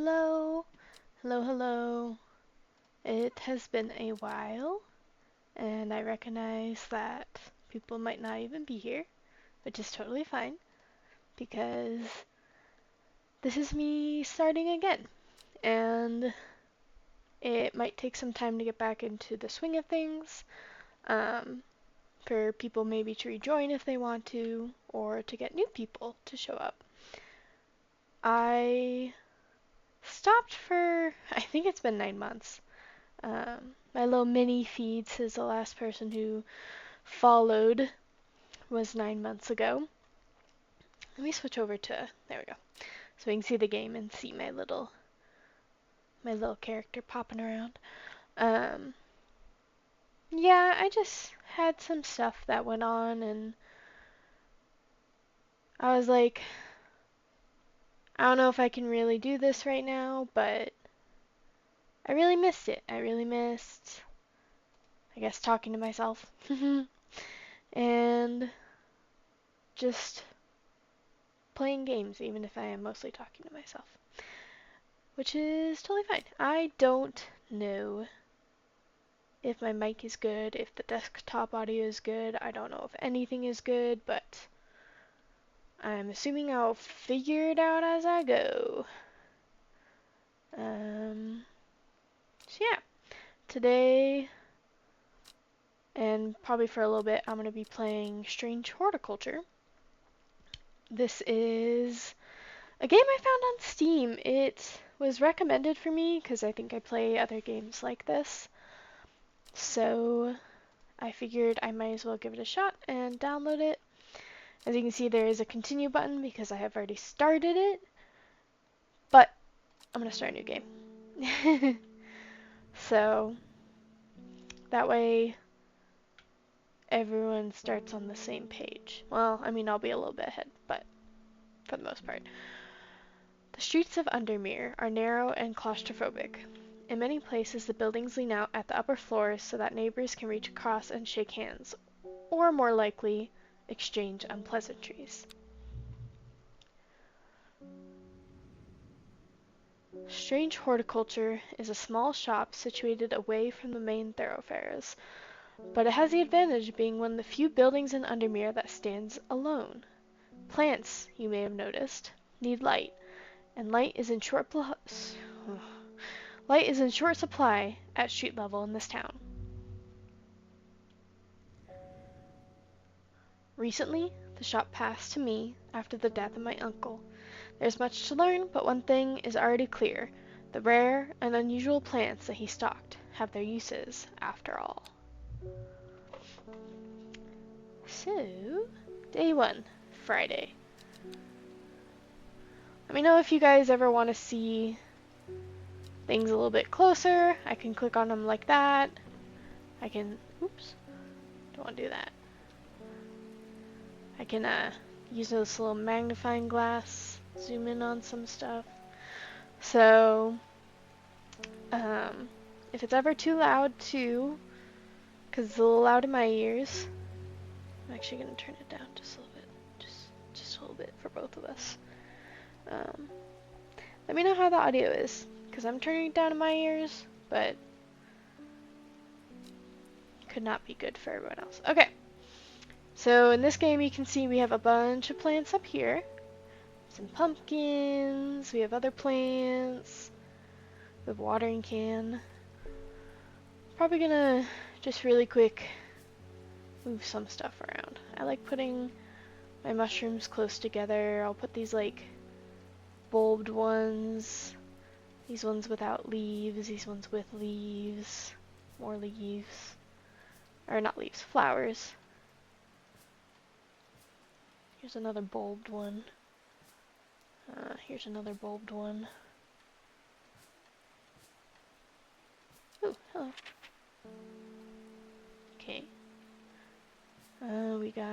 Hello, hello, hello. It has been a while, and I recognize that people might not even be here, which is totally fine, because this is me starting again, and it might take some time to get back into the swing of things, um, for people maybe to rejoin if they want to, or to get new people to show up. I stopped for, I think it's been 9 months. My little mini feed says the last person who followed was 9 months ago. Let me switch over to, there we go. So we can see the game and see my little character popping around. Um, yeah, I just had some stuff that went on and I was like, I don't know if I can really do this right now, but I really missed it. I really missed, I guess, talking to myself. And just playing games, even if I am mostly talking to myself. Which is totally fine. I don't know if my mic is good, if the desktop audio is good. I don't know if anything is good, but I'm assuming I'll figure it out as I go. So yeah, today and probably for a little bit, I'm going to be playing Strange Horticulture. This is a game I found on Steam. It was recommended for me because I think I play other games like this. So I figured I might as well give it a shot and download it. As you can see, there is a continue button because I have already started it, but I'm going to start a new game. So that way everyone starts on the same page. Well, I mean, I'll be a little bit ahead, but for the most part. The streets of Undermere are narrow and claustrophobic. In many places, the buildings lean out at the upper floors so that neighbors can reach across and shake hands, or more likely, exchange unpleasantries. Strange Horticulture is a small shop situated away from the main thoroughfares, but it has the advantage of being one of the few buildings in Undermere that stands alone. Plants, you may have noticed, need light, and light is in short supply at street level in this town. Recently, the shop passed to me after the death of my uncle. There's much to learn, but one thing is already clear. The rare and unusual plants that he stocked have their uses, after all. So, day 1, Friday. Let me know if you guys ever want to see things a little bit closer. I can click on them like that. I can, oops, don't want to do that. I can use this little magnifying glass, zoom in on some stuff. So, if it's ever too loud too, because it's a little loud in my ears, I'm actually going to turn it down just a little bit, just a little bit for both of us. Let me know how the audio is, because I'm turning it down in my ears, but could not be good for everyone else. Okay, so in this game you can see we have a bunch of plants up here. Some pumpkins, we have other plants, we have a watering can. Probably gonna just really quick move some stuff around. I like putting my mushrooms close together. I'll put these like bulbed ones, these ones without leaves, these ones with leaves, more leaves, or not leaves, flowers. Here's another bulbed one. Here's another bulbed one. Ooh, hello. Okay. We got...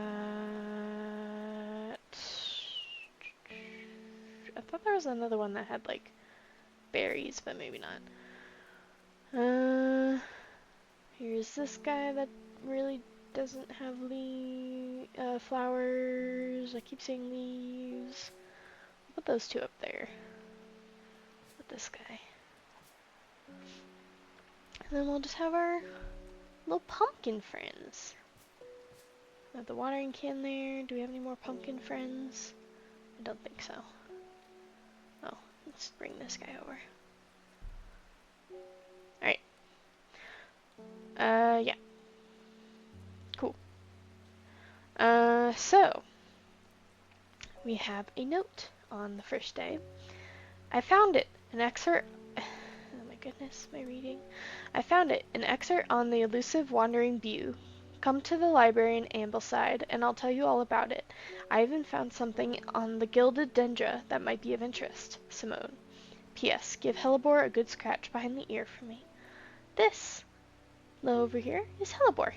I thought there was another one that had like berries, but maybe not. Here's this guy that really doesn't have flowers. I keep saying leaves. I'll put those two up there. Put this guy. And then we'll just have our little pumpkin friends. We have the watering can there. Do we have any more pumpkin friends? I don't think so. Oh, let's bring this guy over. Alright. Yeah. Cool. So, we have a note on the first day. I found it. An excerpt. Oh my goodness, my reading. I found it. An excerpt on the elusive wandering Beau. Come to the library in Ambleside, and I'll tell you all about it. I even found something on the gilded dendra that might be of interest. Simone. P.S. Give Hellebore a good scratch behind the ear for me. This, low over here, is Hellebore.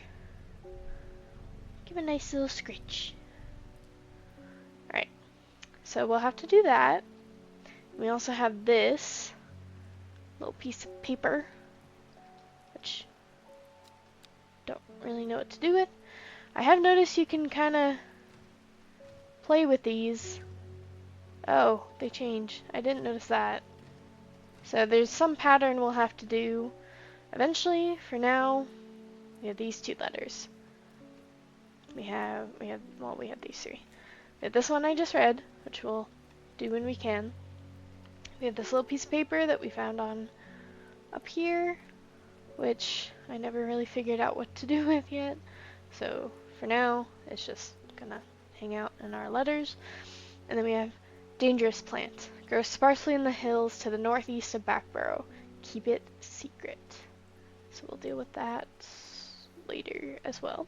Give a nice little scritch. Alright, so we'll have to do that. We also have this little piece of paper, which don't really know what to do with. I have noticed you can kind of play with these. Oh, they change. I didn't notice that. So there's some pattern we'll have to do eventually. For now, we have these two letters. We have these three. We have this one I just read, which we'll do when we can. We have this little piece of paper that we found on up here, which I never really figured out what to do with yet. So for now, it's just gonna hang out in our letters. And then we have dangerous plant. Grows sparsely in the hills to the northeast of Backborough. Keep it secret. So we'll deal with that later as well.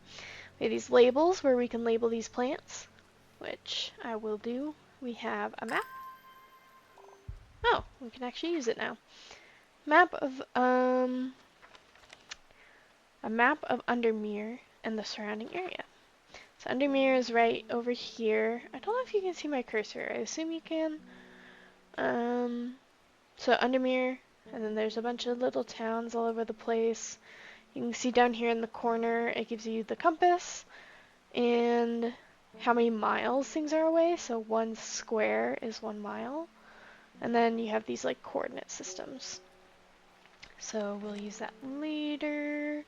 We have these labels where we can label these plants, which I will do. We have a map. Oh, we can actually use it now. Map of Undermere and the surrounding area. So Undermere is right over here. I don't know if you can see my cursor. I assume you can. So Undermere, and then there's a bunch of little towns all over the place. You can see down here in the corner, it gives you the compass and how many miles things are away. So 1 square is 1 mile. And then you have these like coordinate systems. So we'll use that later.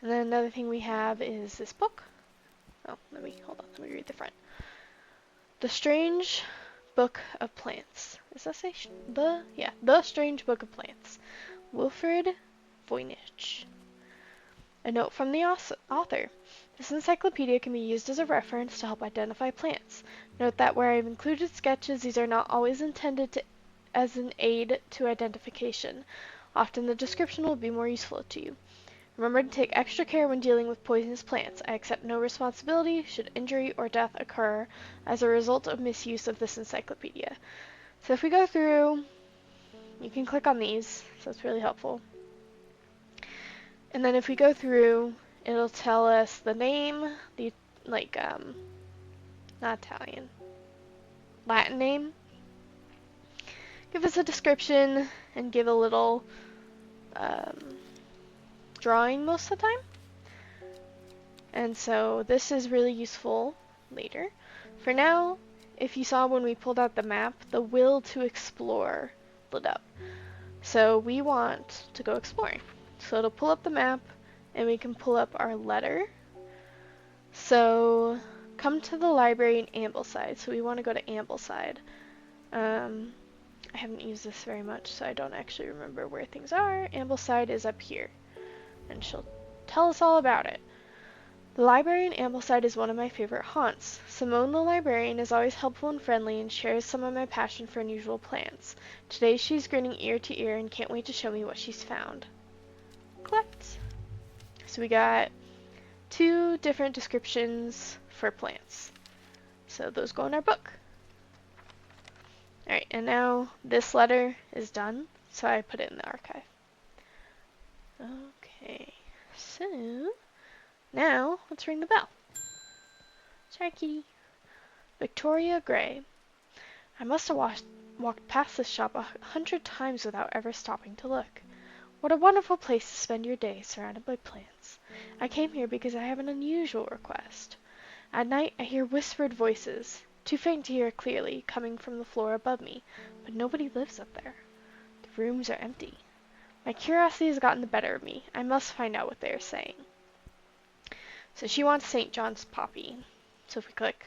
And then another thing we have is this book. Oh, let me read the front. The Strange Book of Plants. Does that say The Strange Book of Plants. Wilfred Voynich. A note from the author. This encyclopedia can be used as a reference to help identify plants. Note that where I've included sketches, these are not always intended as an aid to identification. Often the description will be more useful to you. Remember to take extra care when dealing with poisonous plants. I accept no responsibility should injury or death occur as a result of misuse of this encyclopedia. So if we go through, you can click on these, so it's really helpful. And then if we go through, it'll tell us the name, the not Italian, Latin name, give us a description, and give a little drawing most of the time. And so this is really useful later. For now, if you saw when we pulled out the map, the will to explore lit up. So we want to go exploring. So it'll pull up the map and we can pull up our letter. So come to the library in Ambleside. So we want to go to Ambleside. I haven't used this very much, so I don't actually remember where things are. Ambleside is up here, and she'll tell us all about it. The library in Ambleside is one of my favorite haunts. Simone the librarian is always helpful and friendly and shares some of my passion for unusual plants. Today she's grinning ear to ear and can't wait to show me what she's found. Collect. So we got 2 different descriptions for plants. So those go in our book. Alright, and now this letter is done, so I put it in the archive. Okay, so now let's ring the bell. Sorry, kitty. Victoria Gray. I must have walked past this shop 100 times without ever stopping to look. What a wonderful place to spend your day surrounded by plants. I came here because I have an unusual request. At night I hear whispered voices, too faint to hear clearly, coming from the floor above me, but nobody lives up there. rooms are empty. My curiosity has gotten the better of me. I must find out what they are saying. So she wants St. John's poppy. So if we click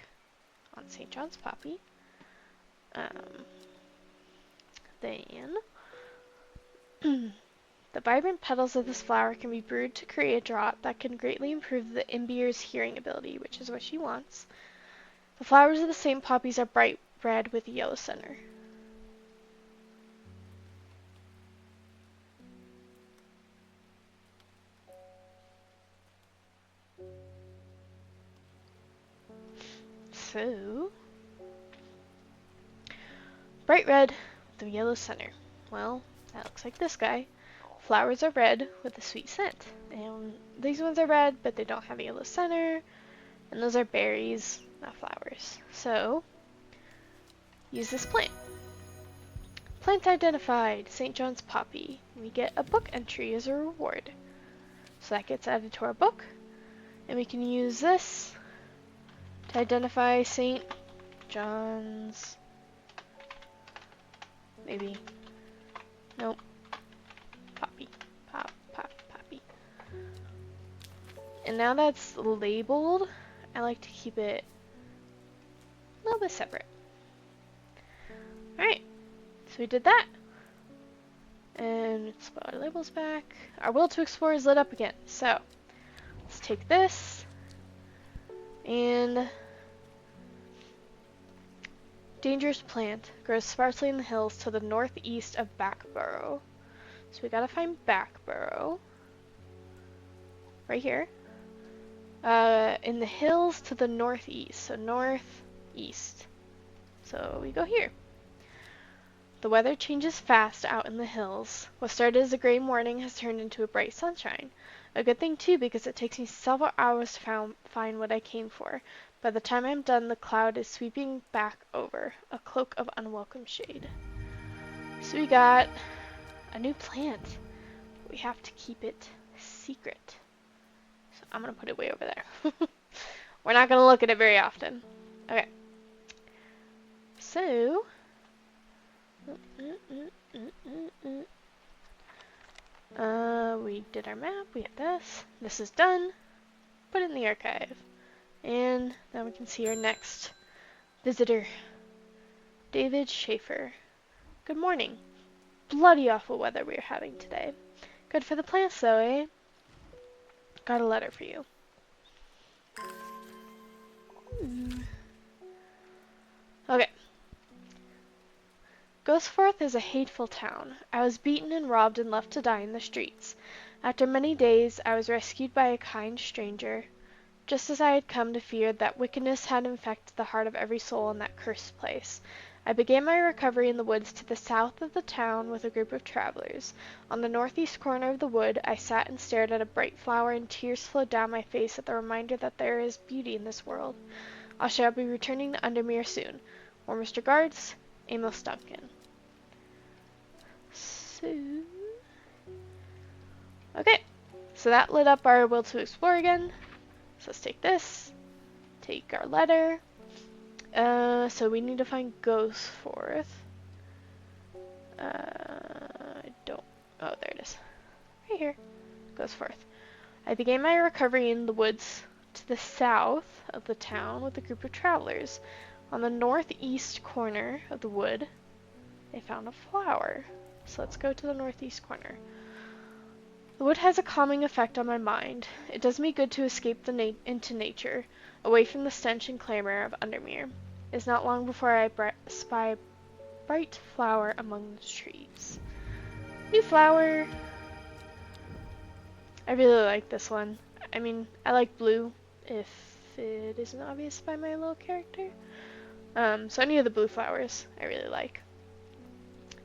on St. John's poppy, then the vibrant petals of this flower can be brewed to create a draught that can greatly improve the imbier's hearing ability, which is what she wants. The flowers of the same poppies are bright red with a yellow center. So, bright red with a yellow center. Well, that looks like this guy. Flowers are red with a sweet scent. And these ones are red, but they don't have a yellow center. And those are berries, not flowers. So, use this plant. Plant identified, St. John's poppy. We get a book entry as a reward. So that gets added to our book. And we can use this to identify St. John's. Maybe. Nope. Poppy. Poppy. And now that's labeled, I like to keep it a little bit separate. Alright. So we did that. And let's put our labels back. Our will to explore is lit up again. So, let's take this. And dangerous plant grows sparsely in the hills to the northeast of Backborough. So we gotta find Backborough. Right here. In the hills to the northeast. So northeast. So we go here. The weather changes fast out in the hills. What started as a gray morning has turned into a bright sunshine. A good thing too, because it takes me several hours to find what I came for. By the time I'm done, the cloud is sweeping back over, a cloak of unwelcome shade. So we got a new plant. We have to keep it secret. So I'm going to put it way over there. We're not going to look at it very often. Okay. So, we did our map. We have this. This is done. Put it in the archive. And now we can see our next visitor. David Schaefer. Good morning. Bloody awful weather we are having today. Good for the plants though, eh? Got a letter for you. Okay. Ghostforth is a hateful town. I was beaten and robbed and left to die in the streets. After many days, I was rescued by a kind stranger. Just as I had come to fear that wickedness had infected the heart of every soul in that cursed place. I began my recovery in the woods to the south of the town with a group of travelers. On the northeast corner of the wood, I sat and stared at a bright flower, and tears flowed down my face at the reminder that there is beauty in this world. I shall be returning to Undermere soon. Warmest regards, Amos Duncan. Okay, so that lit up our will to explore again. So let's take this, take our letter. So we need to find Ghostforth. I don't, oh there it is, right here, Ghostforth. I began my recovery in the woods to the south of the town with a group of travelers. On the northeast corner of the wood, they found a flower. So let's go to the northeast corner. The wood has a calming effect on my mind. It does me good to escape into nature, away from the stench and clamor of Undermere. It is not long before I spy a bright flower among the trees. New flower! I really like this one. I mean, I like blue, if it isn't obvious by my little character. So any of the blue flowers I really like.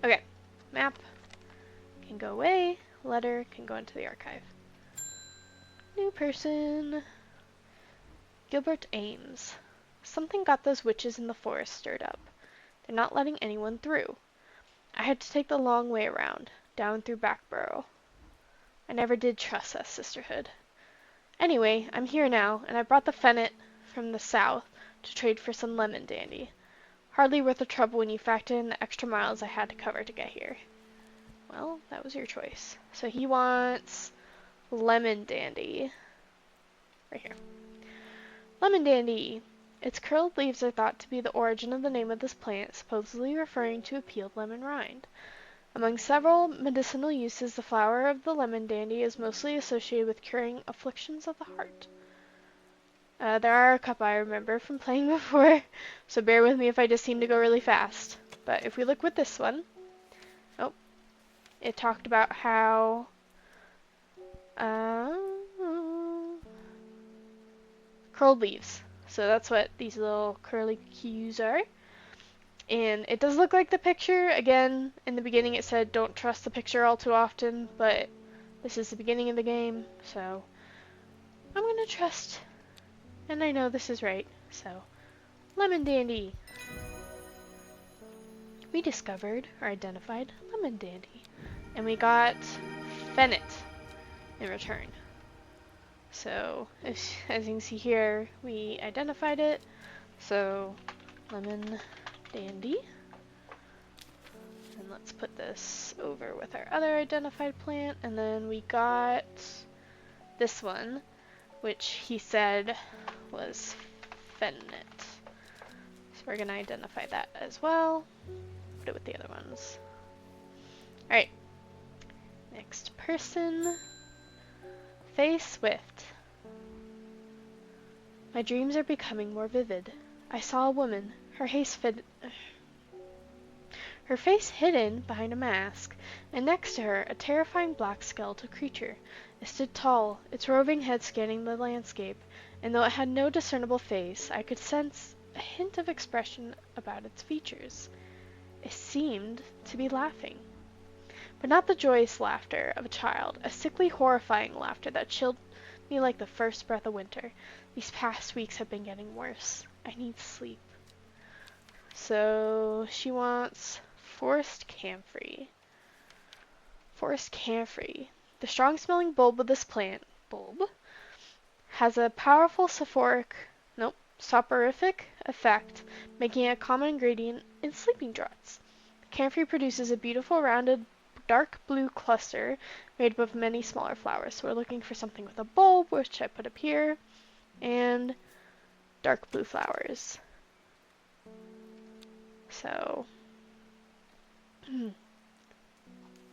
Okay, map can go away. Letter can go into the archive. New person. Gilbert Ames. Something got those witches in the forest stirred up. They're not letting anyone through. I had to take the long way around, down through Backborough. I never did trust that sisterhood. Anyway, I'm here now, and I brought the fennec from the south to trade for some lemon dandy. Hardly worth the trouble when you factor in the extra miles I had to cover to get here. Well, that was your choice. So he wants lemon dandy. Right here. Lemon dandy. Its curled leaves are thought to be the origin of the name of this plant, supposedly referring to a peeled lemon rind. Among several medicinal uses, the flower of the lemon dandy is mostly associated with curing afflictions of the heart. There are a couple I remember from playing before, so bear with me if I just seem to go really fast. But if we look with this one, oh, it talked about how curled leaves. So that's what these little curly cues are. And it does look like the picture. Again, in the beginning it said don't trust the picture all too often, but this is the beginning of the game, so I'm gonna trust. And I know this is right, so lemon dandy. We discovered or identified lemon dandy. And we got fennel in return. So, as you can see here, we identified it. So, lemon dandy. And let's put this over with our other identified plant. And then we got this one, which he said was fennel. So we're going to identify that as well. Put it with the other ones. Alright. Next person. Faye Swift. My dreams are becoming more vivid. I saw a woman, her face hidden behind a mask, and next to her a terrifying black skeletal creature. It stood tall, its roving head scanning the landscape, and though it had no discernible face, I could sense a hint of expression about its features. It seemed to be laughing. But not the joyous laughter of a child, a sickly, horrifying laughter that chilled me like the first breath of winter. These past weeks have been getting worse. I need sleep. So she wants forest camphor. Forest camphor. The strong-smelling bulb of this plant, has a powerful soporific effect, making it a common ingredient in sleeping draughts. Camphor produces a beautiful rounded dark blue cluster made up of many smaller flowers. So we're looking for something with a bulb, which I put up here, and dark blue flowers. So,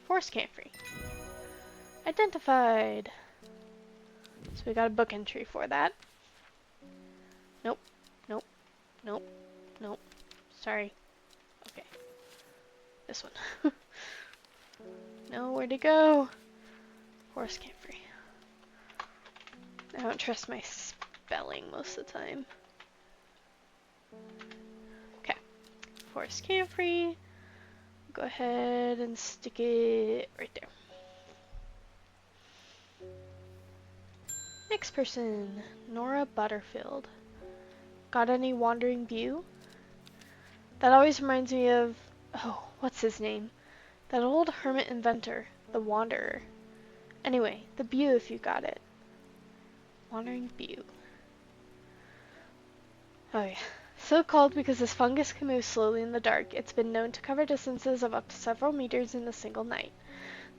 forest camphor. Identified. So we got a book entry for that. Nope, nope, nope, nope. Sorry. Okay. This one. No, where'd it go? Forest camphor. I don't trust my spelling most of the time. Okay. Forest camphor. Go ahead and stick it right there. Next person, Nora Butterfield. Got any wandering view? That always reminds me of, oh, what's his name? That old hermit inventor, the Wanderer. Anyway, the Bew if you got it. Wandering Bew. Oh yeah. So called because this fungus can move slowly in the dark. It's been known to cover distances of up to several meters in a single night.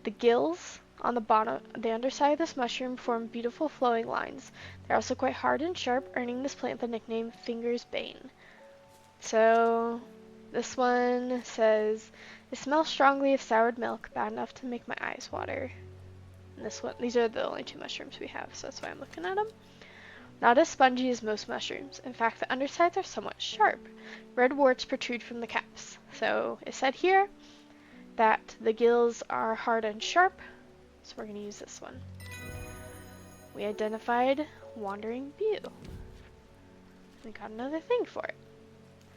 The gills on the underside of this mushroom form beautiful flowing lines. They're also quite hard and sharp, earning this plant the nickname Finger's Bane. So, this one says, it smells strongly of soured milk, bad enough to make my eyes water. And this one, these are the only two mushrooms we have, so that's why I'm looking at them. Not as spongy as most mushrooms. In fact, the undersides are somewhat sharp. Red warts protrude from the caps. So, it said here that the gills are hard and sharp, so we're going to use this one. We identified Wandering Bew. We got another thing for it.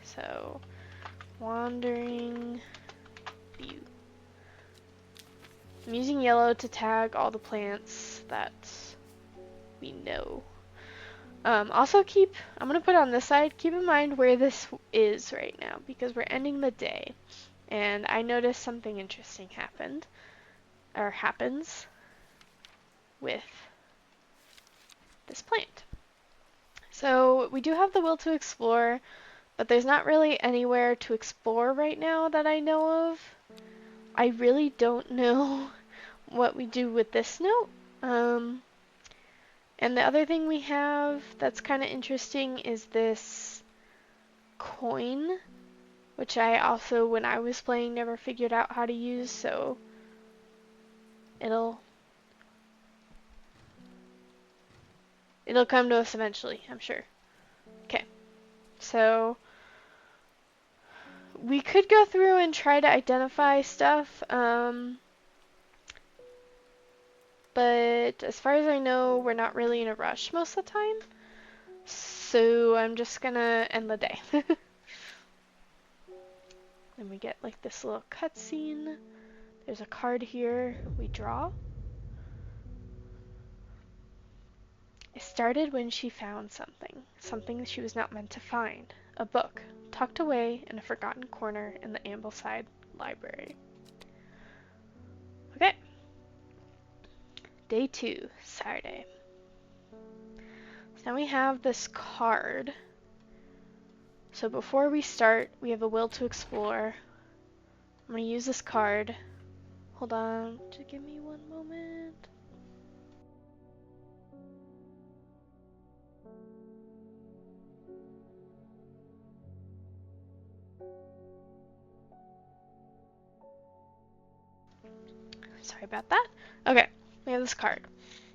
So, Wandering Bew. I'm using yellow to tag all the plants that we know. Also I'm going to put on this side, keep in mind where this is right now, because we're ending the day. And I noticed something interesting happens with this plant. So we do have the will to explore, but there's not really anywhere to explore right now that I know of. I really don't know what we do with this note. And the other thing we have that's kind of interesting is this coin, which I also, when I was playing, never figured out how to use, so it'll come to us eventually, I'm sure. Okay, so we could go through and try to identify stuff, but as far as I know, we're not really in a rush most of the time, so I'm just gonna end the day. Then we get like this little cutscene. There's a card here we draw. It started when she found something she was not meant to find, a book, tucked away in a forgotten corner in the Ambleside Library. Okay. Day 2, Saturday. So now we have this card. So before we start, we have a will to explore. I'm going to use this card. Hold on, just give me one moment. Sorry about that. Okay, we have this card.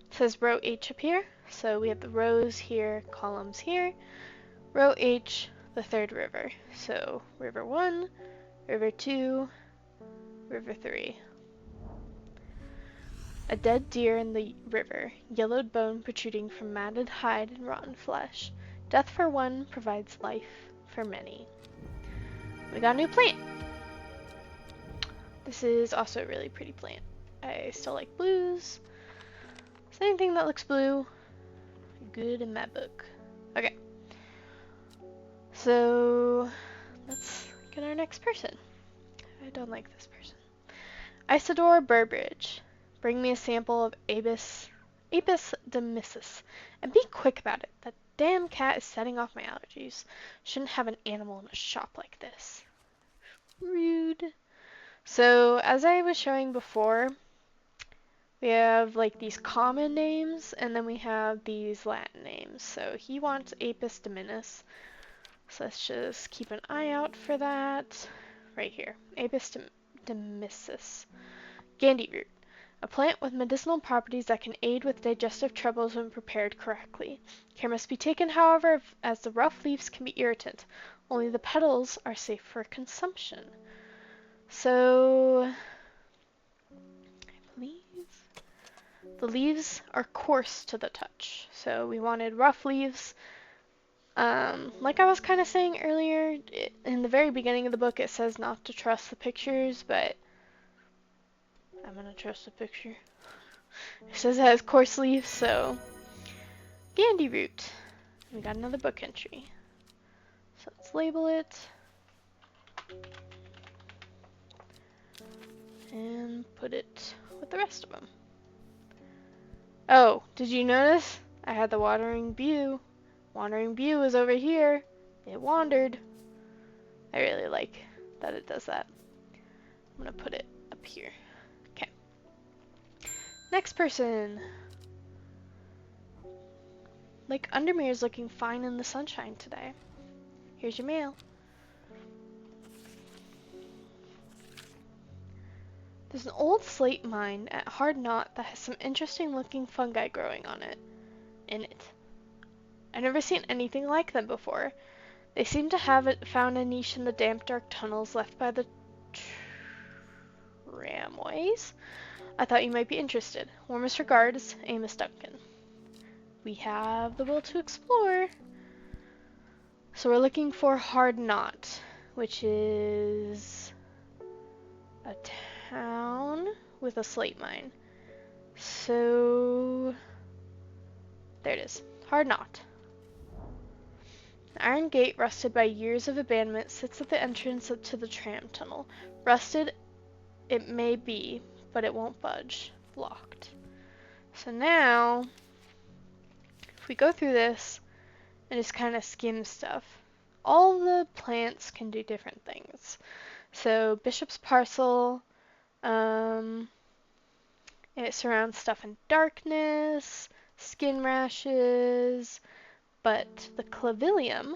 It says row H up here. So we have the rows here, columns here. Row H, the third river. So river 1, river 2, river 3. A dead deer in the river, yellowed bone protruding from matted hide and rotten flesh. Death for one provides life for many. We got a new plant. This is also a really pretty plant. I still like blues. So anything that looks blue, good in that book. Okay. So let's get our next person. I don't like this person. Isidore Burbridge. Bring me a sample of Apis demyssus. And be quick about it. That damn cat is setting off my allergies. Shouldn't have an animal in a shop like this. Rude. So, as I was showing before, we have like these common names, and then we have these Latin names. So he wants Apis dominus. So let's just keep an eye out for that. Right here. Apis demyssus. Gandy root. A plant with medicinal properties that can aid with digestive troubles when prepared correctly. Care must be taken, however, as the rough leaves can be irritant. Only the petals are safe for consumption. So, I believe the leaves are coarse to the touch. So we wanted rough leaves. Like I was kind of saying earlier, in the very beginning of the book it says not to trust the pictures, but I'm gonna trust the picture. It says it has coarse leaves, so Gandy root. We got another book entry. So let's label it. And put it with the rest of them. Oh, did you notice? I had the wandering view. Wandering view is over here. It wandered. I really like that it does that. I'm gonna put it up here. Okay. Next person. Lake Undermere is looking fine in the sunshine today. Here's your mail. There's an old slate mine at Hard Knot that has some interesting looking fungi growing in it. I've never seen anything like them before. They seem to have found a niche in the damp, dark tunnels left by the tramways. I thought you might be interested. Warmest regards, Amos Duncan. We have the will to explore. So we're looking for Hard Knot, which is a town with a slate mine. So there it is. Hard Knot. The iron gate, rusted by years of abandonment, sits at the entrance to the tram tunnel. Rusted it may be, but it won't budge. Locked. So now, if we go through this and just kind of skim stuff, all the plants can do different things. So Bishop's Parcel, and it surrounds stuff in darkness, skin rashes, but the clavilium,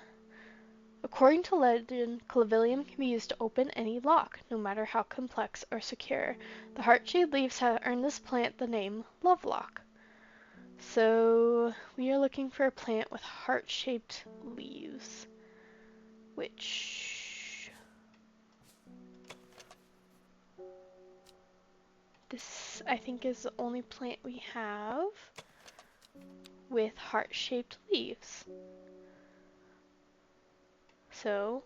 according to legend, clavilium can be used to open any lock, no matter how complex or secure. The heart-shaped leaves have earned this plant the name Lovelock. So we are looking for a plant with heart-shaped leaves, which this I think is the only plant we have with heart-shaped leaves. So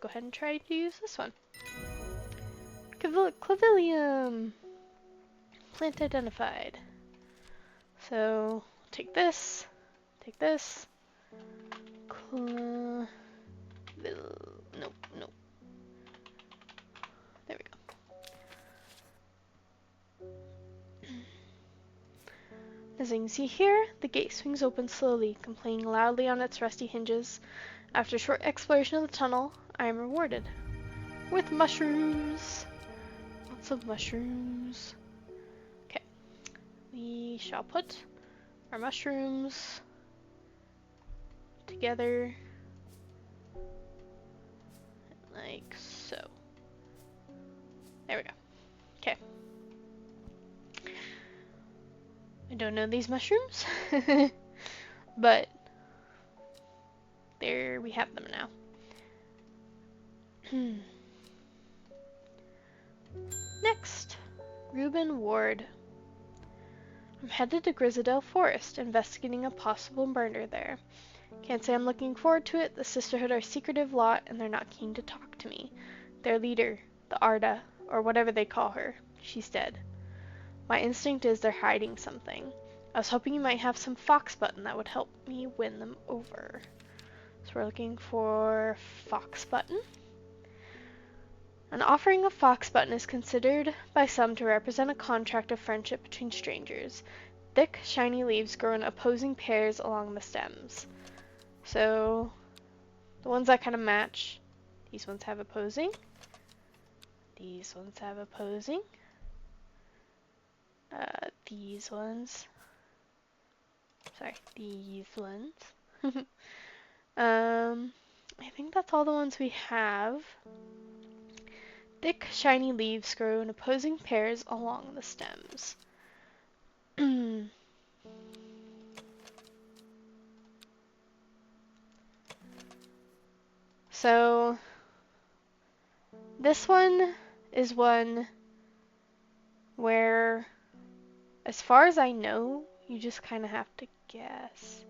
go ahead and try to use this one. Clavilium! Plant identified. So take this, nope, nope. There we go. As you can see here, the gate swings open slowly, complaining loudly on its rusty hinges. After a short exploration of the tunnel, I am rewarded with mushrooms. Lots of mushrooms. Okay, we shall put our mushrooms together like so. There we go. Okay. I don't know these mushrooms, but there we have them now. Next, Reuben Ward. I'm headed to Grizzadale Forest, investigating a possible murder there. Can't say I'm looking forward to it. The Sisterhood are a secretive lot, and they're not keen to talk to me. Their leader, the Arda, or whatever they call her, she's dead. My instinct is they're hiding something. I was hoping you might have some fox button that would help me win them over. So we're looking for fox button. An offering of fox button is considered by some to represent a contract of friendship between strangers. Thick, shiny leaves grow in opposing pairs along the stems. So the ones that kind of match, these ones have opposing. These ones have opposing. These ones. Sorry, these ones. I think that's all the ones we have. Thick, shiny leaves grow in opposing pairs along the stems. So, this one is one where, as far as I know, you just kind of have to guess.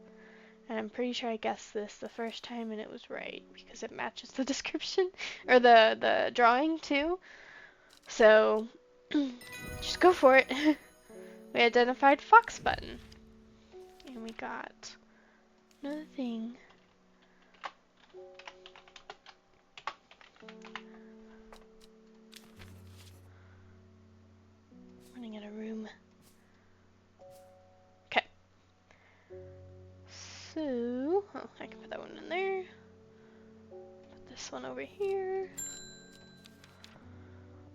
And I'm pretty sure I guessed this the first time and it was right because it matches the description or the drawing too. So just go for it. We identified fox button. And we got another thing. Running out of room. Okay. So, oh, I can put that one in there. Put this one over here.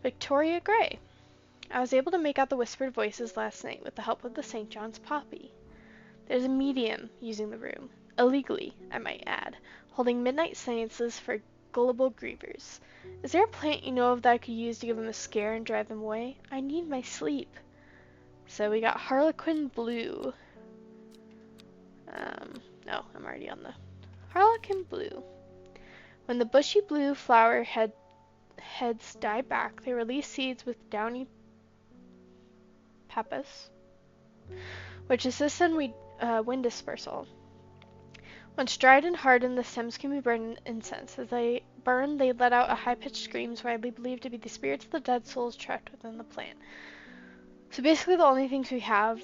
Victoria Gray. I was able to make out the whispered voices last night with the help of the St. John's poppy. There's a medium using the room, illegally, I might add, holding midnight seances for gullible grievers. Is there a plant you know of that I could use to give them a scare and drive them away? I need my sleep. So we got Harlequin Blue. No, I'm already on the Harlequin Blue. When the bushy blue flower heads die back, they release seeds with downy pappus, which assists in wind dispersal. Once dried and hardened, the stems can be burned in incense. As they burn, they let out a high-pitched screams widely believed to be the spirits of the dead souls trapped within the plant. So basically the only things we have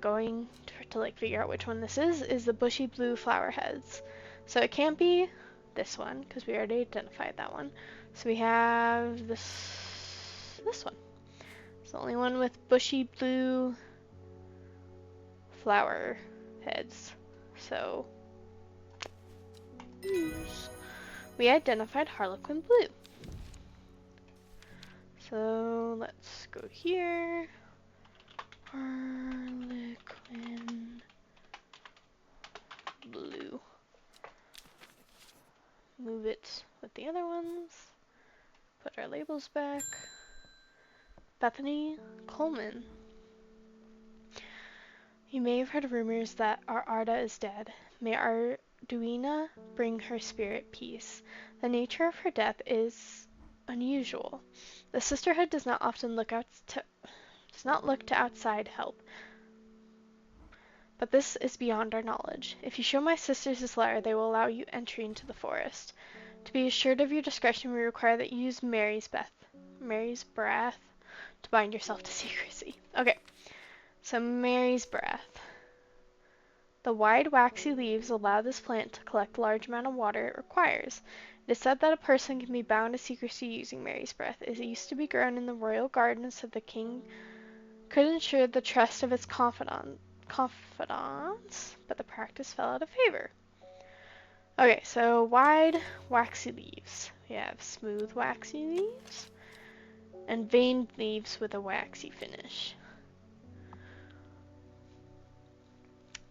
going to like figure out which one this is the bushy blue flower heads. So it can't be this one because we already identified that one. So we have this one. It's the only one with bushy blue flower heads. So we identified Harlequin Blue. So let's go here. Harlequin blue. Move it with the other ones. Put our labels back. Bethany Coleman. You may have heard rumors that our Arda is dead. May Arduina bring her spirit peace. The nature of her death is unusual. The sisterhood does not often look to outside help, but this is beyond our knowledge. If you show my sisters this letter, they will allow you entry into the forest. To be assured of your discretion, we require that you use Mary's breath to bind yourself to secrecy. Okay, so Mary's breath. The wide, waxy leaves allow this plant to collect the large amount of water it requires. It is said that a person can be bound to secrecy using Mary's breath. It used to be grown in the royal gardens so the king could ensure the trust of its confidants, but the practice fell out of favor. Okay, so wide, waxy leaves. We have smooth, waxy leaves and veined leaves with a waxy finish.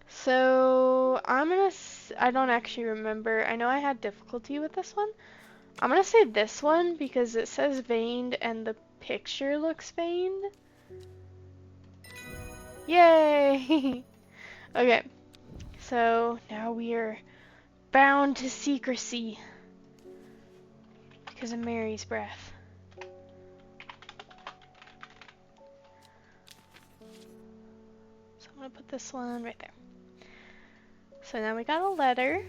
So I don't actually remember. I know I had difficulty with this one. I'm gonna say this one because it says veined and the picture looks veined. Yay! Okay, so now we are bound to secrecy because of Mary's breath. So I'm gonna put this one right there. So now we got a letter.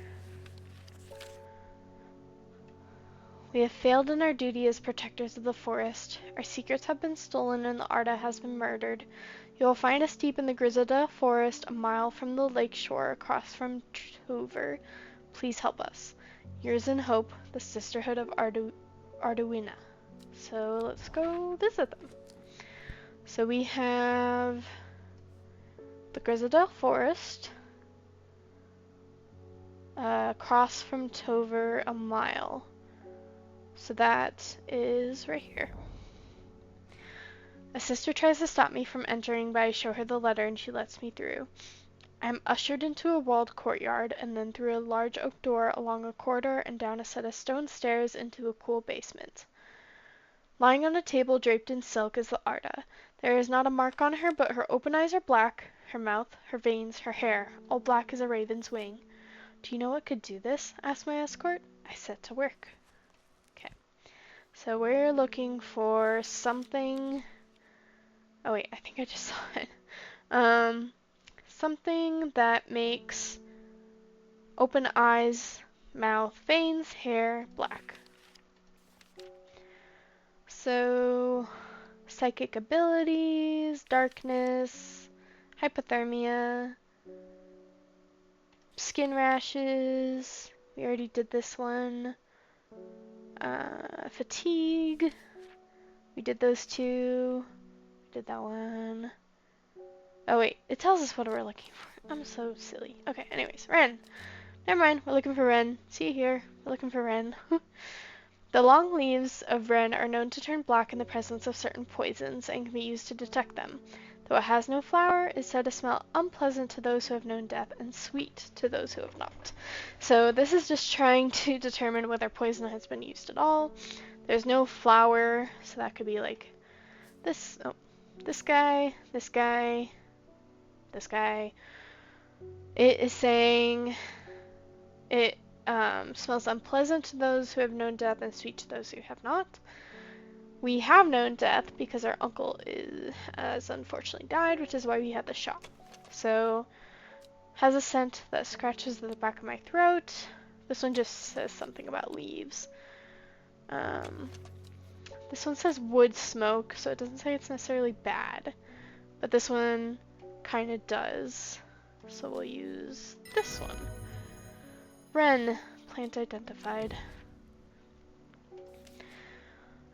We have failed in our duty as protectors of the forest. Our secrets have been stolen and the Arda has been murdered. You will find us deep in the Griselda forest, a mile from the lake shore, across from Tover. Please help us. Yours in hope, the Sisterhood of Arduina. So let's go visit them. So we have the Griselda forest, across from Tover, a mile. So that is right here. A sister tries to stop me from entering, but I show her the letter and she lets me through. I am ushered into a walled courtyard and then through a large oak door, along a corridor, and down a set of stone stairs into a cool basement. Lying on a table draped in silk is the Arda. There is not a mark on her, but her open eyes are black, her mouth, her veins, her hair, all black as a raven's wing. Do you know what could do this? Asked my escort. I set to work. So we're looking for something. Oh wait, I think I just saw it. Something that makes open eyes, mouth, veins, hair black. So psychic abilities, darkness, hypothermia, skin rashes. We already did this one. Fatigue. We did those two. We did that one. Oh wait, it tells us what we're looking for. I'm so silly. Okay, anyways, Wren. Never mind, we're looking for Wren. See you here. We're looking for Wren. The long leaves of Wren are known to turn black in the presence of certain poisons and can be used to detect them. Though it has no flower, it is said to smell unpleasant to those who have known death and sweet to those who have not. So this is just trying to determine whether poison has been used at all. There's no flower, so that could be like this. Oh, this guy, this guy, this guy. It is saying it smells unpleasant to those who have known death and sweet to those who have not. We have known death because our uncle has unfortunately died, which is why we had the shot. So, has a scent that scratches the back of my throat. This one just says something about leaves. This one says wood smoke, so it doesn't say it's necessarily bad. But this one kind of does. So we'll use this one. Wren, plant identified.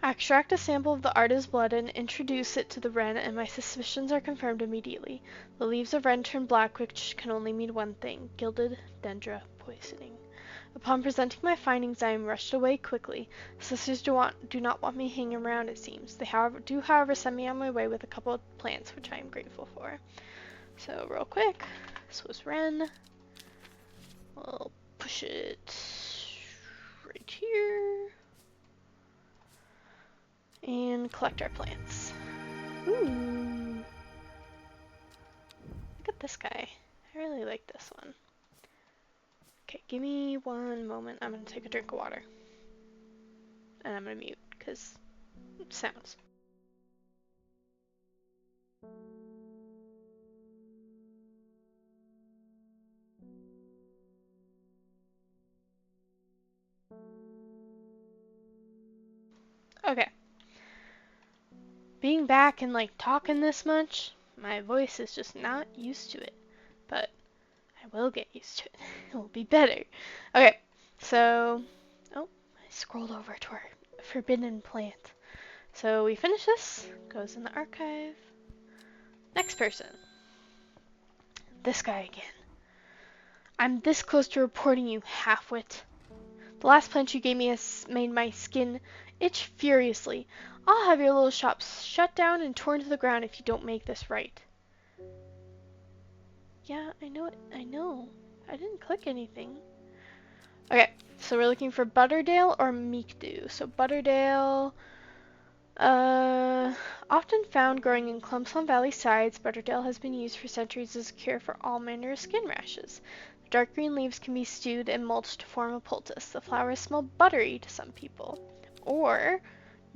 I extract a sample of the Arda's blood and introduce it to the Wren, and my suspicions are confirmed immediately. The leaves of Wren turn black, which can only mean one thing: gilded dendra poisoning. Upon presenting my findings, I am rushed away quickly. Sisters do not want me hanging around, it seems. They however, send me on my way with a couple of plants, which I am grateful for. So, real quick, Swiss Wren. We'll push it right here. And collect our plants. Ooh. Look at this guy. I really like this one. Okay, give me one moment. I'm going to take a drink of water. And I'm going to mute, because sounds. Okay. Being back and like talking this much, my voice is just not used to it. But I will get used to it. It will be better. Okay, so, oh, I scrolled over to our forbidden plant. So we finish this, goes in the archive. Next person. This guy again. I'm this close to reporting you, halfwit. The last plant you gave me has made my skin itch furiously. I'll have your little shop shut down and torn to the ground if you don't make this right. Yeah, I know it. I know. I didn't click anything. Okay, so we're looking for Butterdale or Meekdew. So Butterdale, often found growing in clumps on valley sides, Butterdale has been used for centuries as a cure for all manner of skin rashes. The dark green leaves can be stewed and mulched to form a poultice. The flowers smell buttery to some people. Or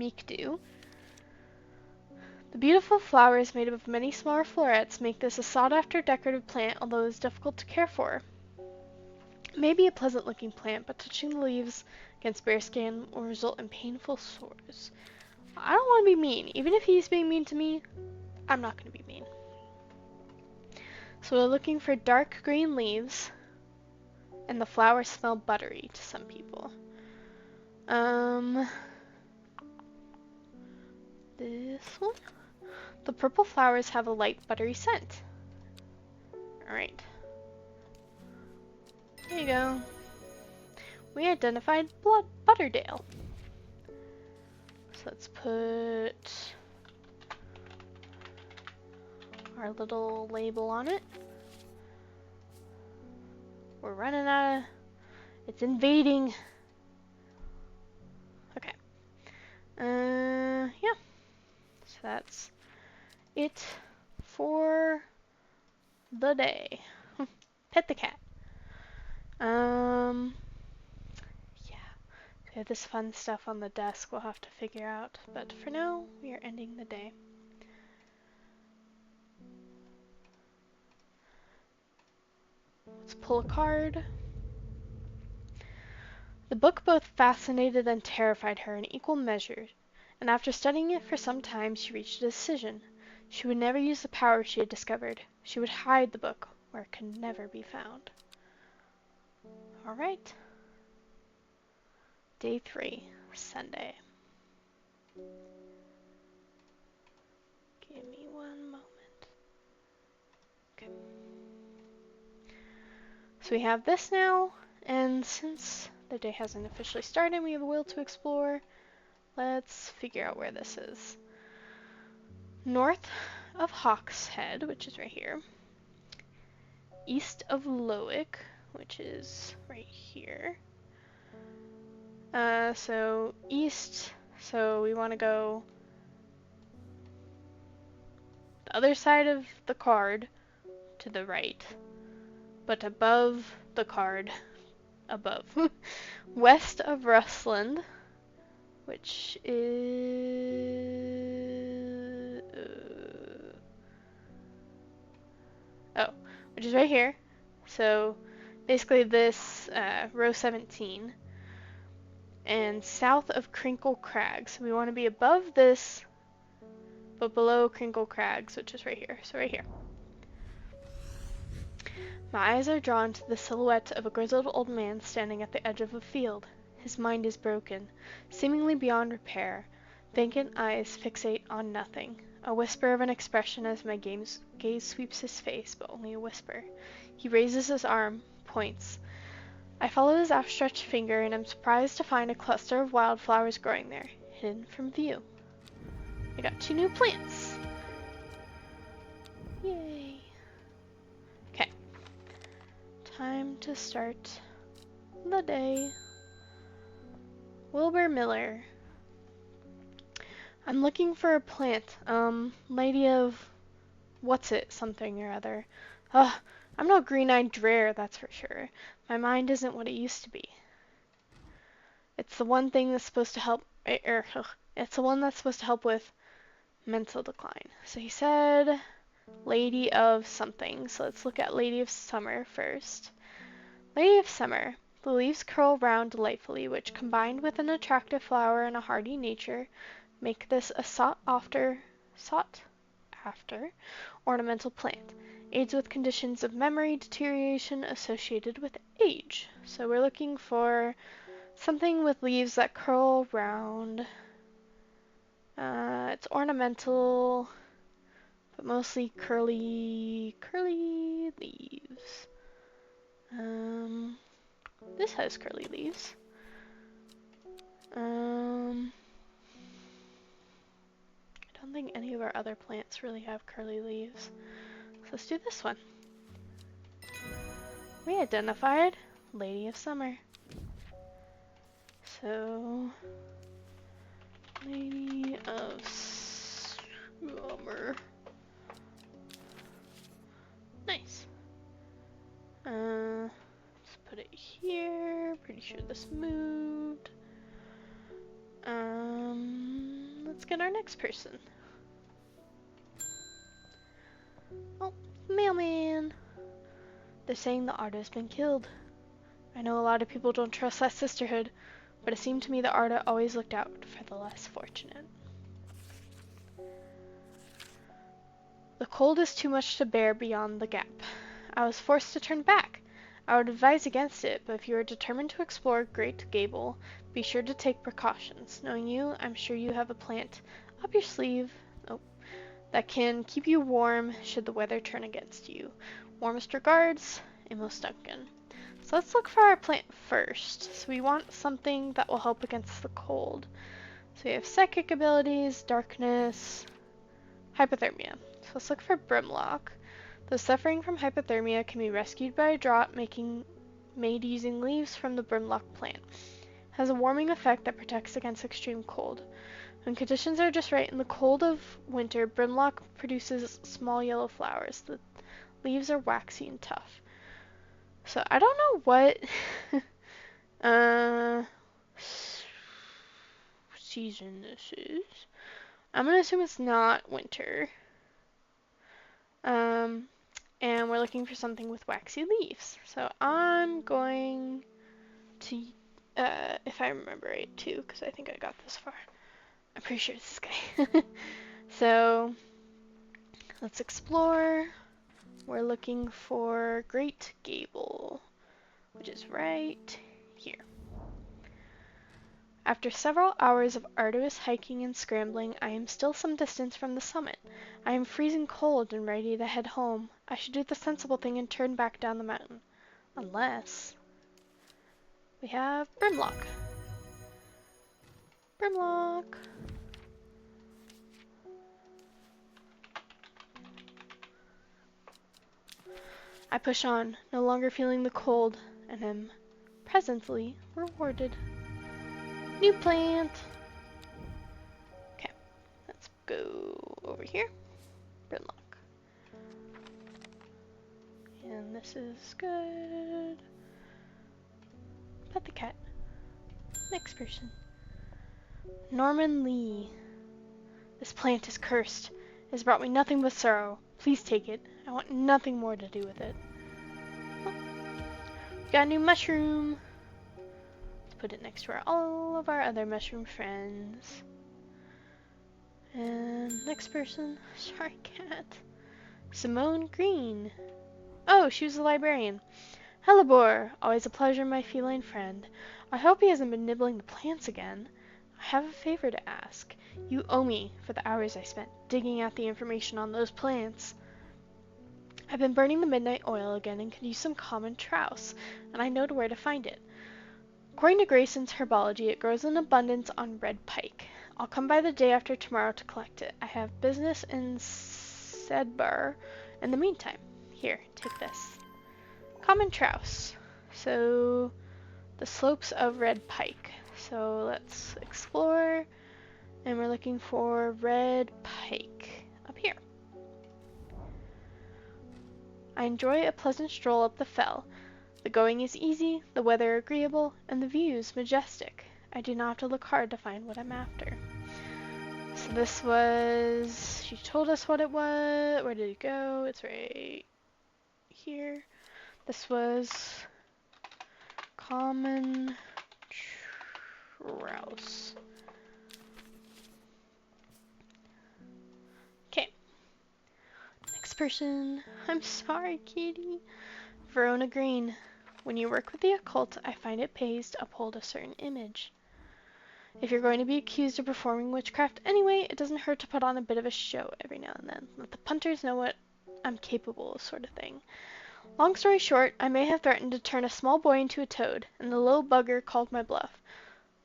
Meekdew. The beautiful flowers made up of many smaller florets make this a sought-after decorative plant, although it is difficult to care for. It may be a pleasant-looking plant, but touching the leaves against bare skin will result in painful sores. I don't want to be mean. Even if he's being mean to me, I'm not going to be mean. So we're looking for dark green leaves, and the flowers smell buttery to some people. This one? The purple flowers have a light buttery scent. Alright. There you go. We identified Butterdale. So let's put our little label on it. We're running out of... It's invading. Okay. Yeah. So that's it for the day. Pet the cat. Yeah. We have this fun stuff on the desk we'll have to figure out. But for now, we are ending the day. Let's pull a card. The book both fascinated and terrified her in equal measure, and after studying it for some time she reached a decision. She would never use the power she had discovered. She would hide the book where it could never be found. Alright. Day 3, Sunday. Give me one moment. Okay. So we have this now, and since the day hasn't officially started, we have a will to explore. Let's figure out where this is. North of Hawkshead, which is right here. East of Lowick, which is right here. So east, so we want to go the other side of the card to the right, but above the card, above. West of Rustland, which is... which is right here. So basically this row 17. And south of Crinkle Crags. So we want to be above this, but below Crinkle Crags, which is right here. So right here. My eyes are drawn to the silhouette of a grizzled old man standing at the edge of a field. His mind is broken, seemingly beyond repair. Vacant eyes fixate on nothing. A whisper of an expression as my gaze sweeps his face, but only a whisper. He raises his arm, points. I follow his outstretched finger and am surprised to find a cluster of wildflowers growing there, hidden from view. I got 2 new plants. Yay. Okay. Time to start the day. Wilbur Miller. I'm looking for a plant. Lady of what's it, something or other. Ugh, I'm no green-eyed drear, that's for sure. My mind isn't what it used to be. It's the one thing that's supposed to help, it's the one that's supposed to help with mental decline. So he said Lady of something. So let's look at Lady of Summer first. Lady of Summer. The leaves curl round delightfully, which, combined with an attractive flower and a hardy nature, make this a sought-after ornamental plant. Aids with conditions of memory deterioration associated with age. So we're looking for something with leaves that curl round. It's ornamental, but mostly curly leaves. This has curly leaves. I don't think any of our other plants really have curly leaves. So let's do this one. We identified Lady of Summer. So, Lady of Summer. Nice. Let's put it here. Pretty sure this moved. Let's get our next person. Oh, mailman. They're saying the Arda's been killed. I know a lot of people don't trust that sisterhood, but it seemed to me the Arda always looked out for the less fortunate. The cold is too much to bear beyond the gap. I was forced to turn back. I would advise against it, but if you are determined to explore Great Gable, be sure to take precautions. Knowing you, I'm sure you have a plant up your sleeve that can keep you warm should the weather turn against you. Warmest regards, Amos Duncan. So let's look for our plant first. So we want something that will help against the cold. So we have psychic abilities, darkness, hypothermia. So let's look for Brimlock. Those suffering from hypothermia can be rescued by a draught made using leaves from the Brimlock plant. It has a warming effect that protects against extreme cold. When conditions are just right in the cold of winter, Brimlock produces small yellow flowers. The leaves are waxy and tough. So I don't know what season this is. I'm gonna assume it's not winter. And we're looking for something with waxy leaves. So I'm going to, if I remember right too, because I think I got this far. I'm pretty sure it's this guy. So let's explore. We're looking for Great Gable, which is right here. After several hours of arduous hiking and scrambling, I am still some distance from the summit. I am freezing cold and ready to head home. I should do the sensible thing and turn back down the mountain. Unless we have Brimlock. Brimlock. I push on, no longer feeling the cold, and am presently rewarded. New plant. Okay, let's go over here. Brimlock. And this is good. Pet the cat. Next person. Norman Lee. This plant is cursed. It has brought me nothing but sorrow. Please take it. I want nothing more to do with it. Oh, got a new mushroom. Let's put it next to all of our other mushroom friends. And next person. Sorry, cat. Simone Green. Oh, she was a librarian. Hellebore. Always a pleasure, my feline friend. I hope he hasn't been nibbling the plants again. I have a favor to ask. You owe me for the hours I spent digging out the information on those plants. I've been burning the midnight oil again and could use some common trowse, and I know where to find it. According to Grayson's herbology, it grows in abundance on red pike. I'll come by the day after tomorrow to collect it. I have business in Sedbar in the meantime. Here, take this. Common trowse. So, the slopes of red pike. So let's explore, and we're looking for red pike up here. I enjoy a pleasant stroll up the fell. The going is easy, the weather agreeable, and the views majestic. I do not have to look hard to find what I'm after. So this was, she told us what it was. Where did it go? It's right here. This was common trowse. Okay. Next person. I'm sorry, Katie. Verona Green. When you work with the occult, I find it pays to uphold a certain image. If you're going to be accused of performing witchcraft anyway, it doesn't hurt to put on a bit of a show every now and then. Let the punters know what I'm capable of, sort of thing. Long story short, I may have threatened to turn a small boy into a toad, and the little bugger called my bluff.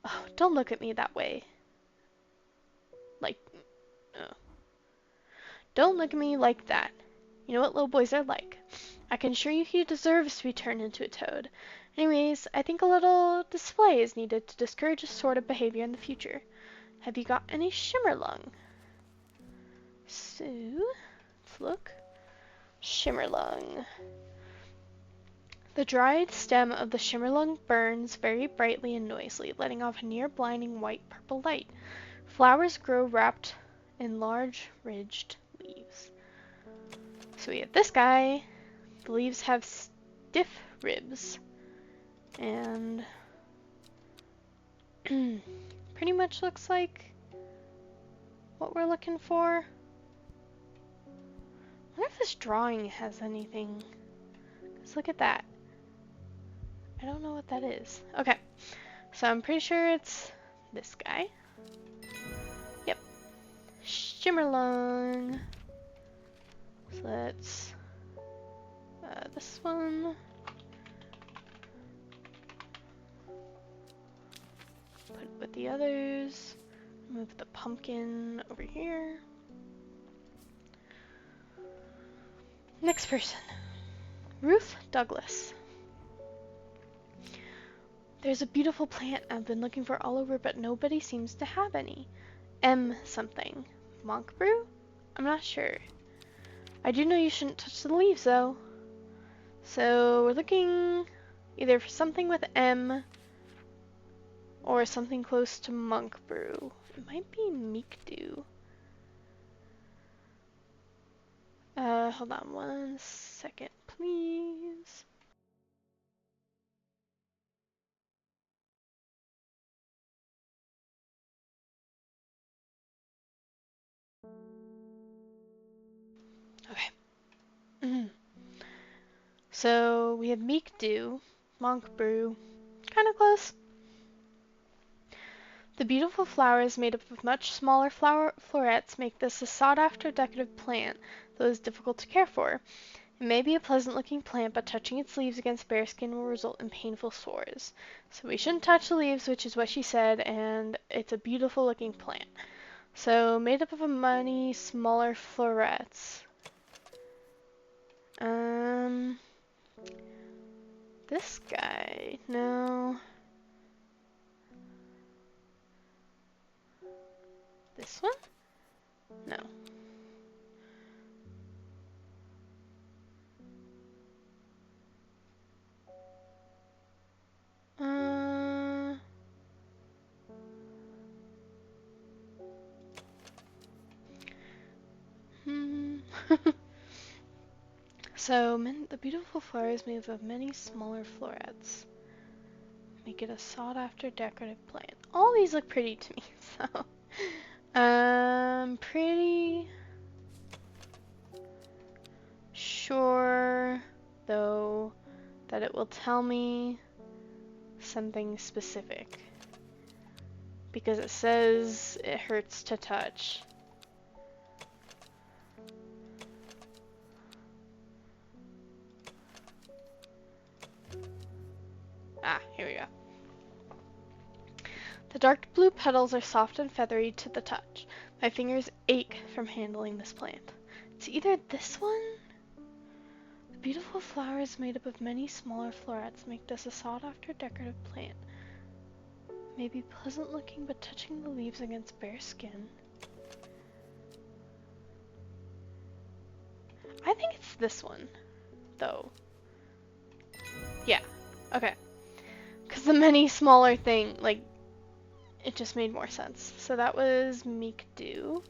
Oh, don't look at me that way. Like, oh. Don't look at me like that. You know what little boys are like. I can assure you he deserves to be turned into a toad. Anyways, I think a little display is needed to discourage this sort of behavior in the future. Have you got any shimmerlung? So, let's look. Shimmerlung. The dried stem of the shimmerlung burns very brightly and noisily, letting off a near blinding white-purple light. Flowers grow wrapped in large, ridged leaves. So we have this guy. The leaves have stiff ribs. And pretty much looks like what we're looking for. I wonder if this drawing has anything. Let's look at that. I don't know what that is. Okay, so I'm pretty sure it's this guy. Yep. Shimmerlung. So let's this one. Put it with the others. Move the pumpkin over here. Next person. Ruth Douglas. There's a beautiful plant I've been looking for all over, but nobody seems to have any. M something. Monk brew? I'm not sure. I do know you shouldn't touch the leaves, though. So we're looking either for something with M or something close to monk brew. It might be meek dew. Hold on one second, please. Okay. So we have meek dew, monk brew, kind of close. The beautiful flowers made up of much smaller florets make this a sought-after decorative plant, though it is difficult to care for. It may be a pleasant-looking plant, but touching its leaves against bare skin will result in painful sores. So we shouldn't touch the leaves, which is what she said, and it's a beautiful-looking plant. So made up of many smaller florets. This guy, no. This one? No. So, the beautiful flowers made up of many smaller florets make it a sought-after decorative plant. All these look pretty to me, so pretty sure, though, that it will tell me something specific. Because it says it hurts to touch. Here we go. The dark blue petals are soft and feathery to the touch. My fingers ache from handling this plant. It's either this one? The beautiful flowers made up of many smaller florets make this a sought-after decorative plant. Maybe pleasant looking, but touching the leaves against bare skin. I think it's this one, though. Yeah, okay. Because the many smaller thing, like, it just made more sense. So that was Make Do.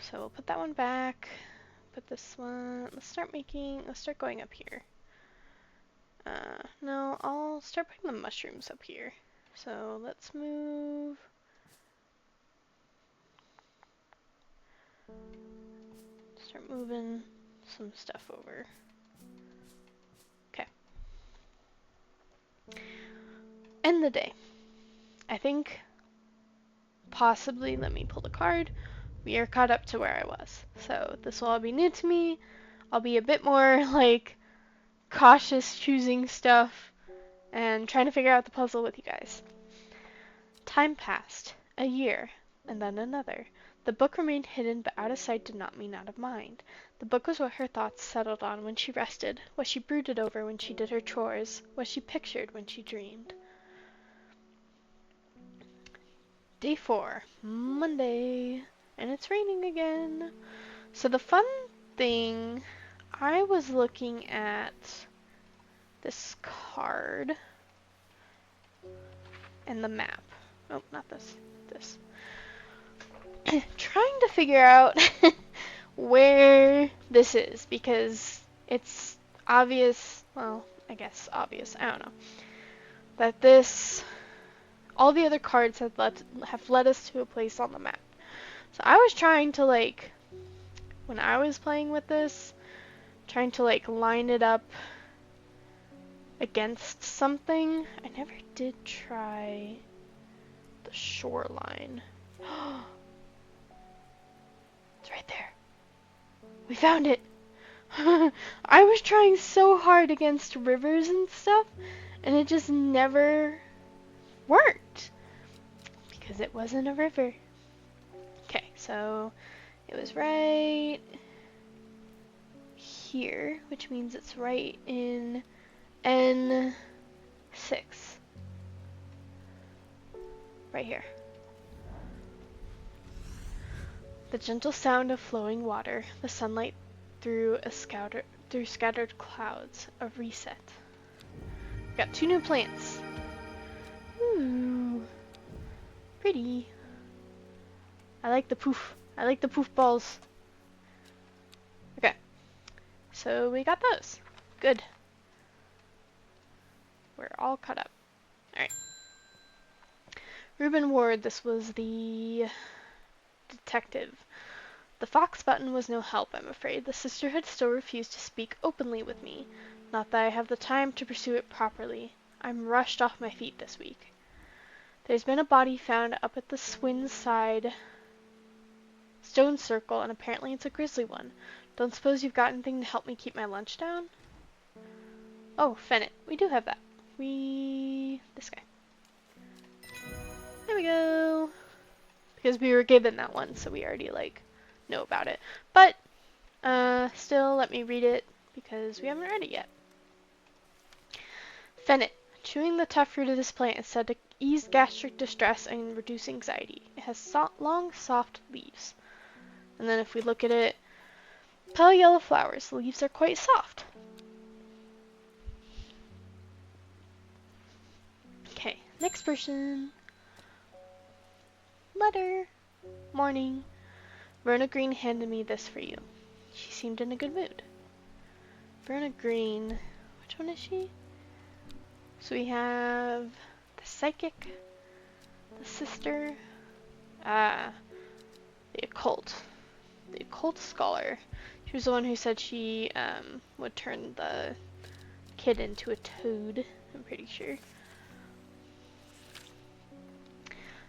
So we'll put that one back. Put this one, let's start going up here. No, I'll start putting the mushrooms up here. So let's start moving some stuff over. Okay. End the day. I think possibly, let me pull the card. We are caught up to where I was. So this will all be new to me. I'll be a bit more like cautious choosing stuff and trying to figure out the puzzle with you guys. Time passed. A year. And then another. The book remained hidden, but out of sight did not mean out of mind. The book was what her thoughts settled on when she rested, what she brooded over when she did her chores, what she pictured when she dreamed. Day 4. Monday. And it's raining again. So the fun thing, I was looking at this card and the map. Oh, not this. This. Trying to figure out where this is, because it's obvious, well, I guess obvious, I don't know, that this, all the other cards have led us to a place on the map. So I was trying to, like, when I was playing with this, trying to, like, line it up against something. I never did try the shoreline. It's right there. We found it! I was trying so hard against rivers and stuff, and it just never worked. Because it wasn't a river. Okay, so it was right here, which means it's right in N6. Right here. The gentle sound of flowing water, the sunlight through scattered clouds, a reset. Got 2 new plants. Ooh, pretty. I like the poof. I like the poof balls. Okay, so we got those. Good. We're all caught up. Alright. Reuben Ward, this was the detective. The Fox button was no help, I'm afraid. The sisterhood still refused to speak openly with me. Not that I have the time to pursue it properly. I'm rushed off my feet this week. There's been a body found up at the Swin side stone circle, and apparently it's a grisly one. Don't suppose you've got anything to help me keep my lunch down? Oh, Fennec. We do have that. This guy. There we go. Because we were given that one, so we already, like, know about it. But, still, let me read it, because we haven't read it yet. Fennec. Chewing the tough fruit of this plant is said to ease gastric distress and reduce anxiety. It has long, soft leaves. And then if we look at it, pale yellow flowers. The leaves are quite soft. Okay, next person. Letter. Morning. Verna Green handed me this for you. She seemed in a good mood. Verna Green. Which one is she? So we have the psychic, the sister, the occult scholar. She was the one who said she would turn the kid into a toad, I'm pretty sure.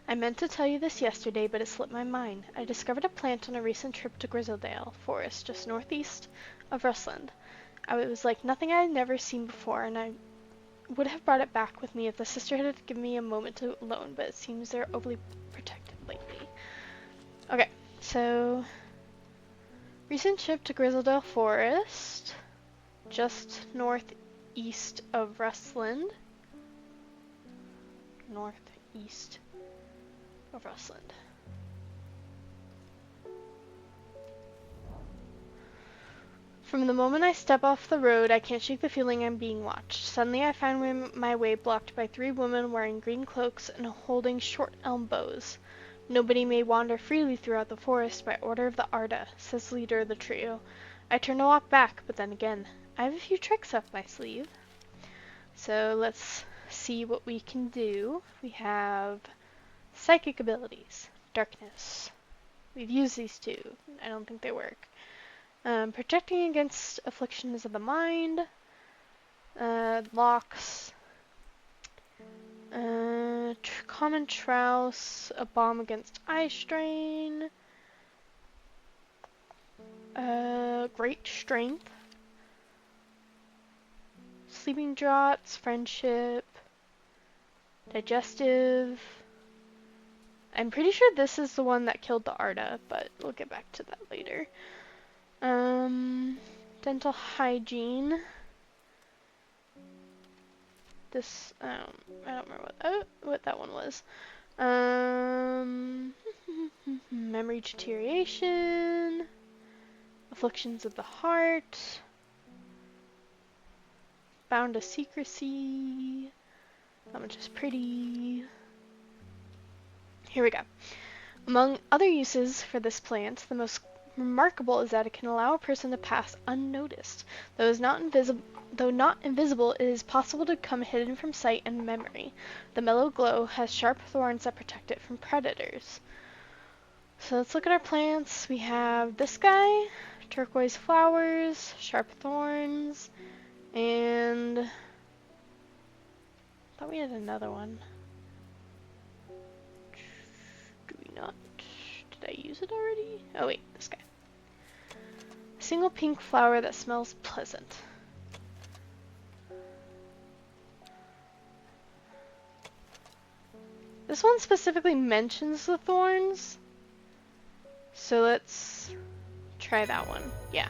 I meant to tell you this yesterday, but it slipped my mind. I discovered a plant on a recent trip to Grizzledale Forest, just northeast of Rustland. It was like nothing I had never seen before, and I would have brought it back with me if the sister had given me a moment alone, but it seems they're overly protective lately. Okay, so recent trip to Grizzledale Forest, just northeast of Rustland. Northeast of Rustland. From the moment I step off the road, I can't shake the feeling I'm being watched. Suddenly I find my way blocked by 3 women wearing green cloaks and holding short elm bows. Nobody may wander freely throughout the forest by order of the Arda, says the leader of the trio. I turn to walk back, but then again, I have a few tricks up my sleeve. So let's see what we can do. We have psychic abilities, darkness. We've used these two. I don't think they work. Protecting against afflictions of the mind, locks, common trouse, a balm against eye strain, great strength, sleeping draughts, friendship, digestive. I'm pretty sure this is the one that killed the Arda, but we'll get back to that later. Dental hygiene. This, I don't remember what that one was. Memory deterioration. Afflictions of the heart. Bound to secrecy. That one's just pretty. Here we go. Among other uses for this plant, the most remarkable is that it can allow a person to pass unnoticed. Though not invisible, it is possible to become hidden from sight and memory. The mellow glow has sharp thorns that protect it from predators. So let's look at our plants. We have this guy, turquoise flowers, sharp thorns, and I thought we had another one. Do we not? Did I use it already? Oh wait, this guy. A single pink flower that smells pleasant. This one specifically mentions the thorns, so let's try that one. Yeah.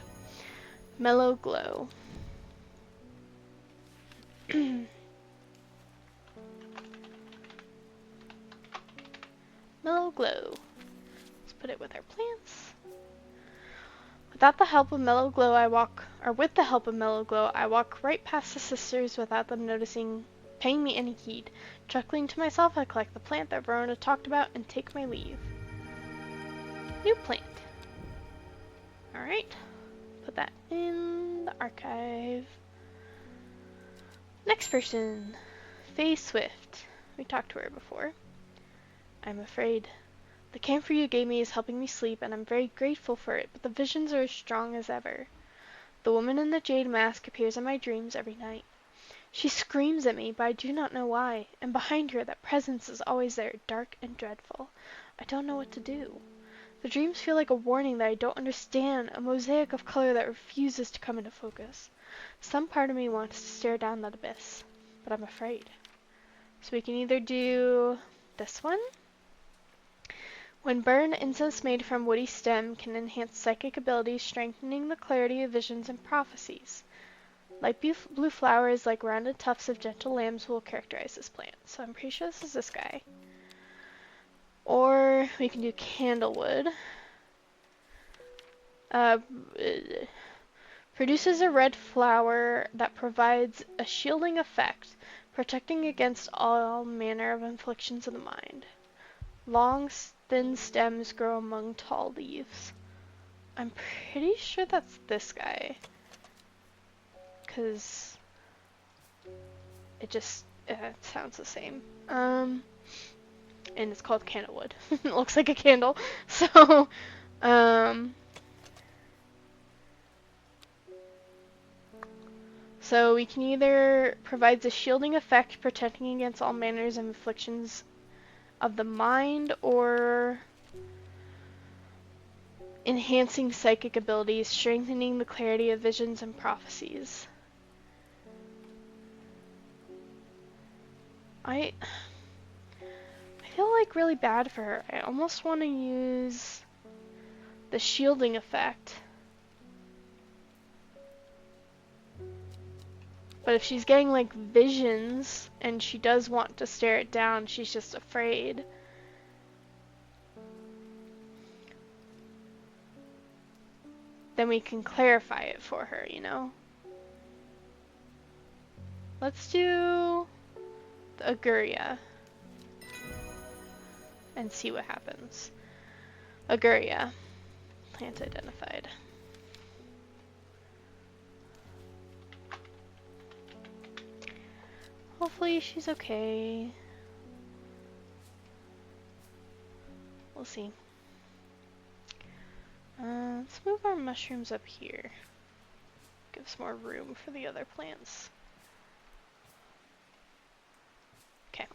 Mellow glow. Mellow glow. Let's put it with our plants. Without the help of mellow glow, with the help of mellow glow, I walk right past the sisters without them paying me any heed. Chuckling to myself, I collect the plant that Verona talked about and take my leave. New plant. Alright. Put that in the archive. Next person. Faye Swift. We talked to her before. I'm afraid. The camphor you gave me is helping me sleep, and I'm very grateful for it, but the visions are as strong as ever. The woman in the jade mask appears in my dreams every night. She screams at me, but I do not know why, and behind her that presence is always there, dark and dreadful. I don't know what to do. The dreams feel like a warning that I don't understand, a mosaic of color that refuses to come into focus. Some part of me wants to stare down that abyss, but I'm afraid. So we can either do this one. When burned, incense made from woody stem can enhance psychic abilities, strengthening the clarity of visions and prophecies. Light blue flowers like rounded tufts of gentle lambs will characterize this plant. So I'm pretty sure this is this guy. Or we can do candlewood. Produces a red flower that provides a shielding effect, protecting against all manner of inflictions of the mind. Long, thin stems grow among tall leaves. I'm pretty sure that's this guy. Because it just sounds the same. And it's called candlewood. It looks like a candle. So, so we can either provides a shielding effect, protecting against all manners of afflictions of the mind, or enhancing psychic abilities, strengthening the clarity of visions and prophecies. I feel like really bad for her. I almost want to use the shielding effect. But if she's getting like visions and she does want to stare it down, she's just afraid. Then we can clarify it for her, you know? Let's do the Aguria and see what happens. Aguria, plant identified. Hopefully she's okay. We'll see. Let's move our mushrooms up here. Gives more room for the other plants. Okay.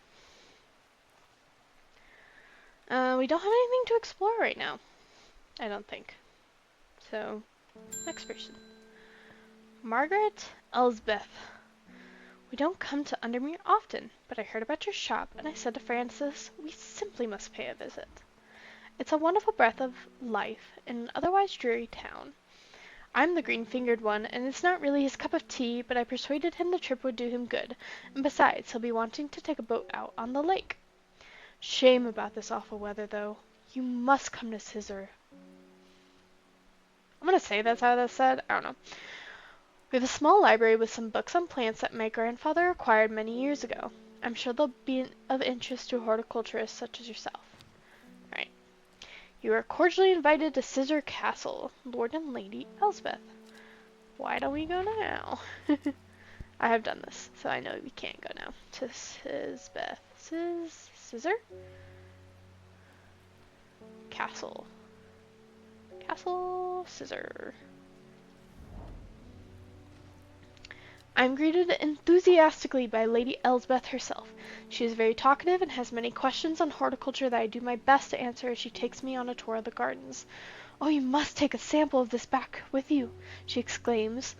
We don't have anything to explore right now. I don't think. So, next person. Margaret Elsbeth. We don't come to Undermere often, but I heard about your shop, and I said to Francis, we simply must pay a visit. It's a wonderful breath of life in an otherwise dreary town. I'm the green-fingered one, and it's not really his cup of tea, but I persuaded him the trip would do him good, and besides, he'll be wanting to take a boat out on the lake. Shame about this awful weather, though. You must come to Scissor. I'm gonna say that's how that's said. I don't know. We have a small library with some books on plants that my grandfather acquired many years ago. I'm sure they'll be of interest to a horticulturist such as yourself. Right. You are cordially invited to Scissor Castle, Lord and Lady Elsbeth. Why don't we go now? I have done this, so I know we can't go now. To Sizbeth. Scissor? Castle. Castle Scissor. I'm greeted enthusiastically by Lady Elsbeth herself. She is very talkative and has many questions on horticulture that I do my best to answer as she takes me on a tour of the gardens. Oh, you must take a sample of this back with you, she exclaims,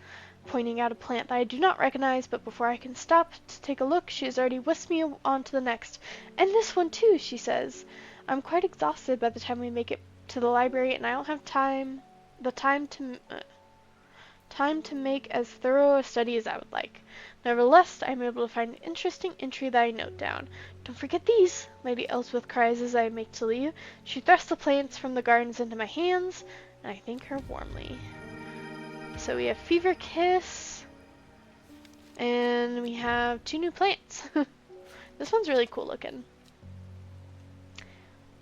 pointing out a plant that I do not recognize, but before I can stop to take a look, she has already whisked me on to the next. And this one too, she says. I'm quite exhausted by the time we make it to the library, and I don't have time to make as thorough a study as I would like. Nevertheless, I am able to find an interesting entry that I note down. Don't forget these, Lady Elsbeth cries as I make to leave. She thrusts the plants from the gardens into my hands, and I thank her warmly. So we have Fever Kiss, and we have 2 new plants. This one's really cool looking.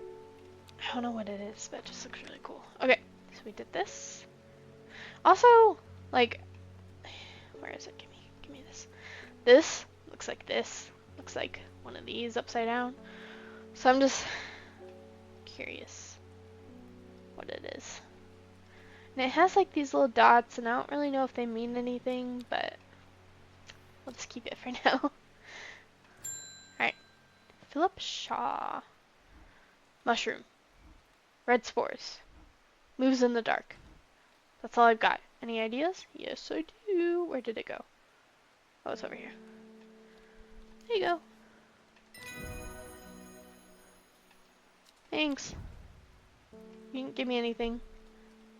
I don't know what it is, but it just looks really cool. Okay, so we did this. Also, like, where is it? Give me this. This looks like this. Looks like one of these upside down. So I'm just curious what it is. And it has like these little dots, and I don't really know if they mean anything, but we'll just keep it for now. Alright. Philip Shaw. Mushroom. Red spores. Moves in the dark. That's all I've got. Any ideas? Yes, I do. Where did it go? Oh, it's over here. There you go. Thanks. You didn't give me anything.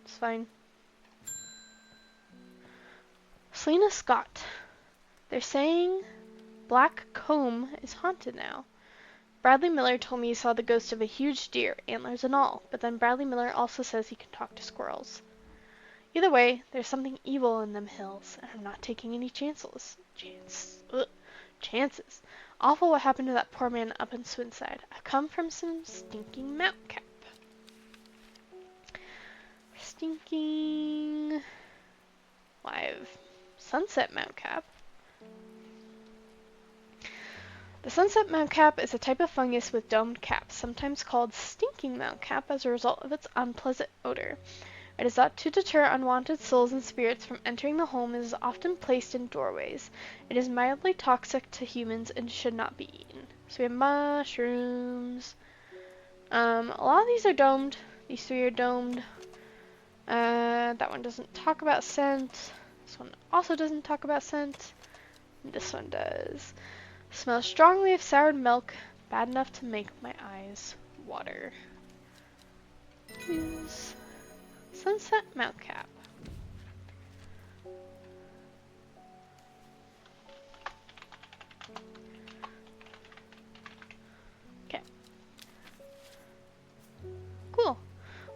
It's fine. Selena Scott. They're saying Black Combe is haunted now. Bradley Miller told me he saw the ghost of a huge deer, antlers and all, but then Bradley Miller also says he can talk to squirrels. Either way, there's something evil in them hills, and I'm not taking any chances. Chances. Awful what happened to that poor man up in Swinside. I've come from some stinking mount cap. Stinking... Live. Sunset mount cap. The sunset mount cap is a type of fungus with domed caps, sometimes called stinking mount cap as a result of its unpleasant odor. It is thought to deter unwanted souls and spirits from entering the home and is often placed in doorways. It is mildly toxic to humans and should not be eaten. So we have mushrooms. A lot of these are domed. These 3 are domed. That one doesn't talk about scent. This one also doesn't talk about scent. This one does. Smells strongly of soured milk, bad enough to make my eyes water. Use Sunset Mountcap. Okay. Cool.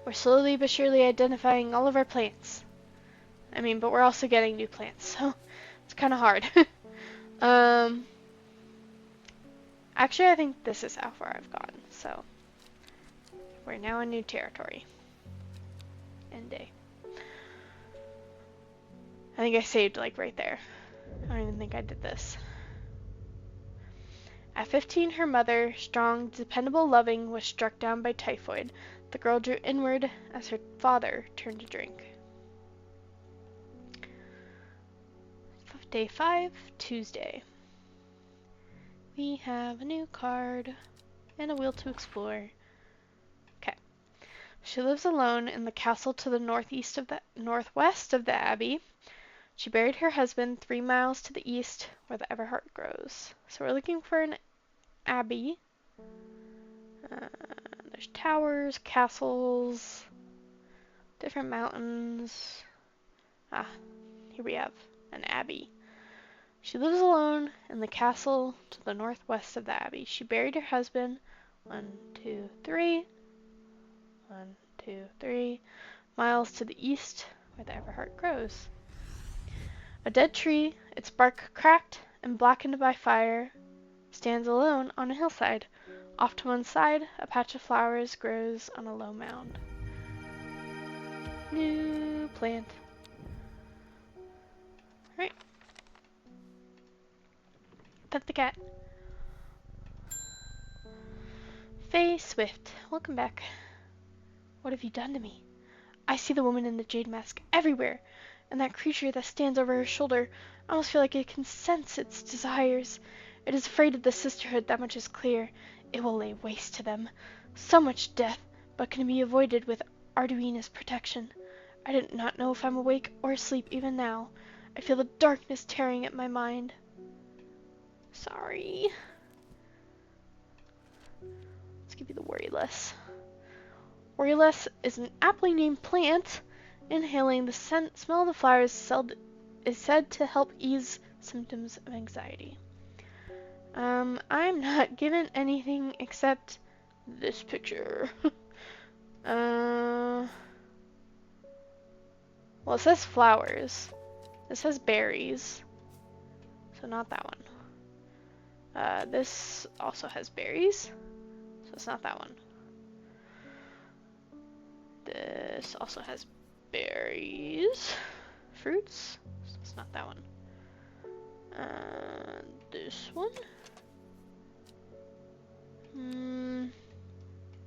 We're slowly but surely identifying all of our plants. I mean, but we're also getting new plants, so it's kind of hard. Actually, I think this is how far I've gone, so we're now in new territory. End day. I think I saved like right there. I don't even think I did this. At 15, her mother, strong, dependable, loving, was struck down by typhoid. The girl drew inward as her father turned to drink. Day 5, Tuesday. We have a new card and a wheel to explore. Okay. She lives alone in the castle to the northwest of the abbey. She buried her husband 3 miles to the east where the Everheart grows. So we're looking for an abbey. There's towers, castles, different mountains. Ah, here we have an abbey. She lives alone in the castle to the northwest of the abbey. She buried her husband 1, 2, 3 miles to the east where the Everheart grows. A dead tree, its bark cracked and blackened by fire, stands alone on a hillside. Off to one side, a patch of flowers grows on a low mound. New plant. Alright. Pet the cat. Faye Swift, welcome back. What have you done to me? I see the woman in the jade mask everywhere, and that creature that stands over her shoulder. I almost feel like it can sense its desires. It is afraid of the sisterhood, that much is clear. It will lay waste to them. So much death, but can be avoided with Arduino's protection. I do not know if I'm awake or asleep even now. I feel the darkness tearing at my mind. Sorry. Let's give you the worryless. Worryless is an aptly named plant. Inhaling the smell of the flowers is said to help ease symptoms of anxiety. I'm not given anything except this picture. Well, it says flowers. This says berries. So not that one. This also has berries. So it's not that one. This also has berries. Fruits. So it's not that one. This one?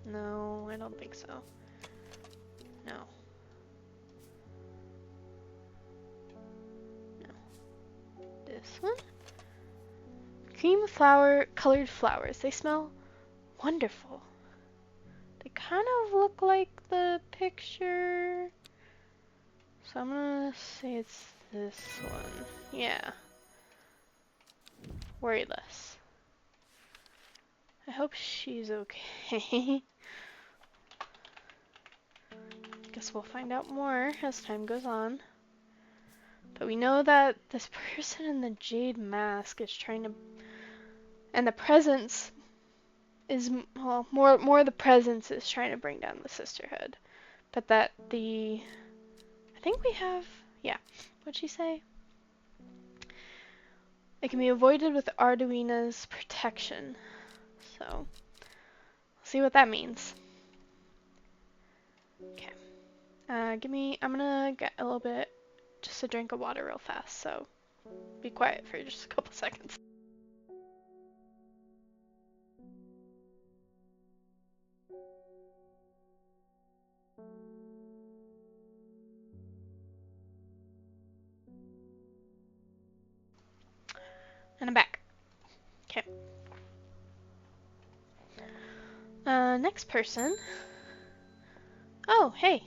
No, I don't think so. No. No. This one? Cream flower colored flowers. They smell wonderful. They kind of look like the picture. So I'm gonna say it's this one. Yeah. Worryless. I hope she's okay. Guess we'll find out more as time goes on. But we know that this person in the jade mask is trying to... And the presence is... Well, more the presence is trying to bring down the sisterhood. But that the... I think we have... Yeah. What'd she say? It can be avoided with Arduino's protection. So, we'll see what that means. Okay. I'm gonna get a little bit, just a drink of water real fast, so be quiet for just a couple seconds. And I'm back. Okay. Next person. Oh, hey.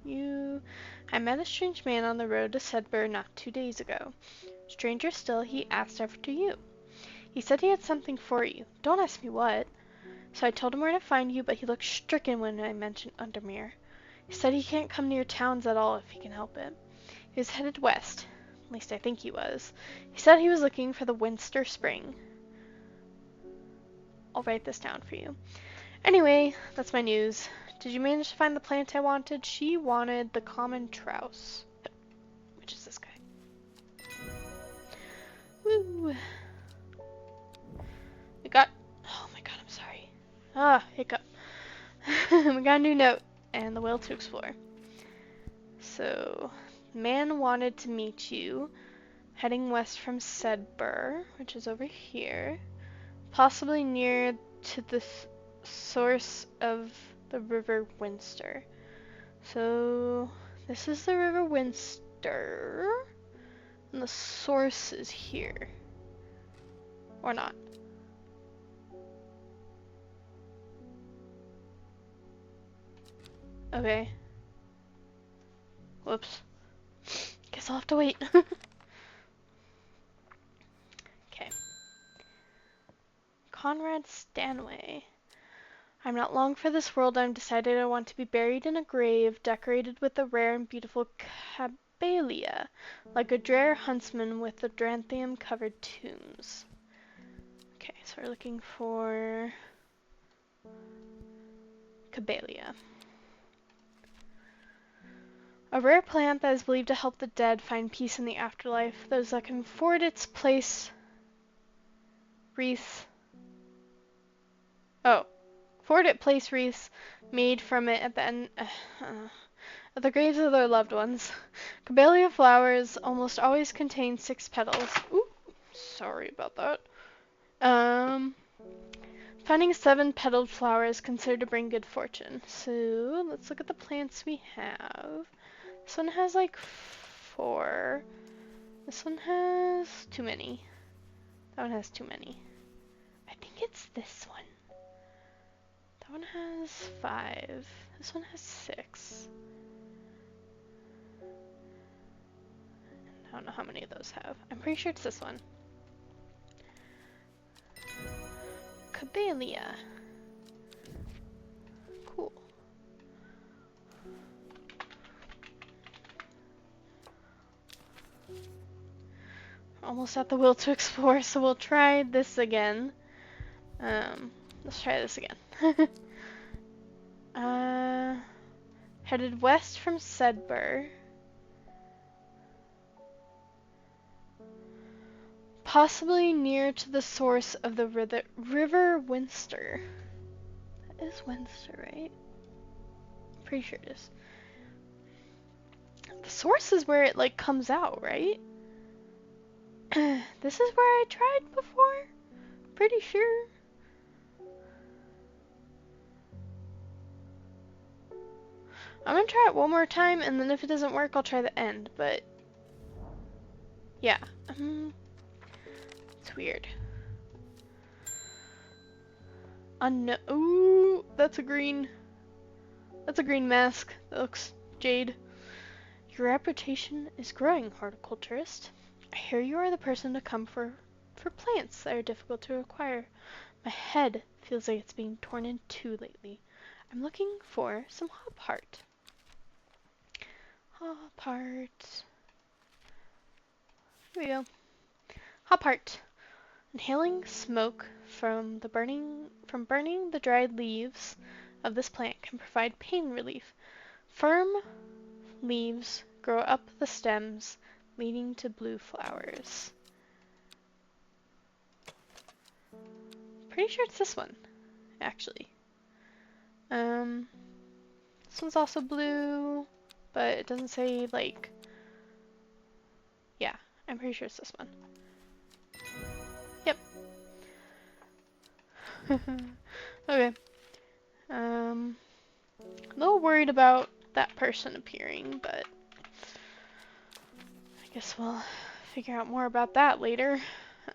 I met a strange man on the road to Sedberg not 2 days ago. Stranger still, he asked after you. He said he had something for you. Don't ask me what. So I told him where to find you, but he looked stricken when I mentioned Undermere. He said he can't come near towns at all if he can help it. He was headed west. At least I think he was. He said he was looking for the Winster Spring. I'll write this down for you. Anyway, that's my news. Did you manage to find the plant I wanted? She wanted the common trowse. Which is this guy. Woo! We got... Oh my god, I'm sorry. Ah, hiccup. We got a new note and the will to explore. So, man wanted to meet you, heading west from Sedberg, which is over here, possibly near to the source of the River Winster. So, this is the River Winster, and the source is here. Or not. Okay. Whoops. Guess I'll have to wait. Okay. Conrad Stanway. I'm not long for this world. I'm decided I want to be buried in a grave decorated with the rare and beautiful Cabalia, like a drear huntsman with the Dranthium-covered tombs. Okay, so we're looking for Cabalia. A rare plant that is believed to help the dead find peace in the afterlife. Those that can afford its place wreaths. Oh. Afford it place wreaths made from it at the end at the graves of their loved ones. Camellia flowers almost always contain 6 petals. Ooh, sorry about that. Finding 7-petaled flower is considered to bring good fortune. So let's look at the plants we have. This one has like 4. This one has too many. That one has too many. I think it's this one. That one has 5. This one has 6. I don't know how many of those have. I'm pretty sure it's this one. Cabalia. Cool. Almost at the will to explore, so we'll try this again. Let's try this again. Headed west from Sedberg. Possibly near to the source of the River Winster. That is Winster, right? I'm pretty sure it is. The source is where it like comes out, right? This is where I tried before? Pretty sure. I'm gonna try it one more time, and then if it doesn't work, I'll try the end, but... Yeah. It's weird. Ooh, that's a green mask. That looks jade. Your reputation is growing, horticulturist. I hear you are the person to come for plants that are difficult to acquire. My head feels like it's being torn in two lately. I'm looking for some hop heart. Hop heart. Here we go. Hop heart. Inhaling smoke from burning the dried leaves of this plant can provide pain relief. Firm leaves grow up the stems, leading to blue flowers. Pretty sure it's this one, actually. This one's also blue, but it doesn't say, like... Yeah, I'm pretty sure it's this one. Yep. Okay. A little worried about that person appearing, but I guess we'll figure out more about that later.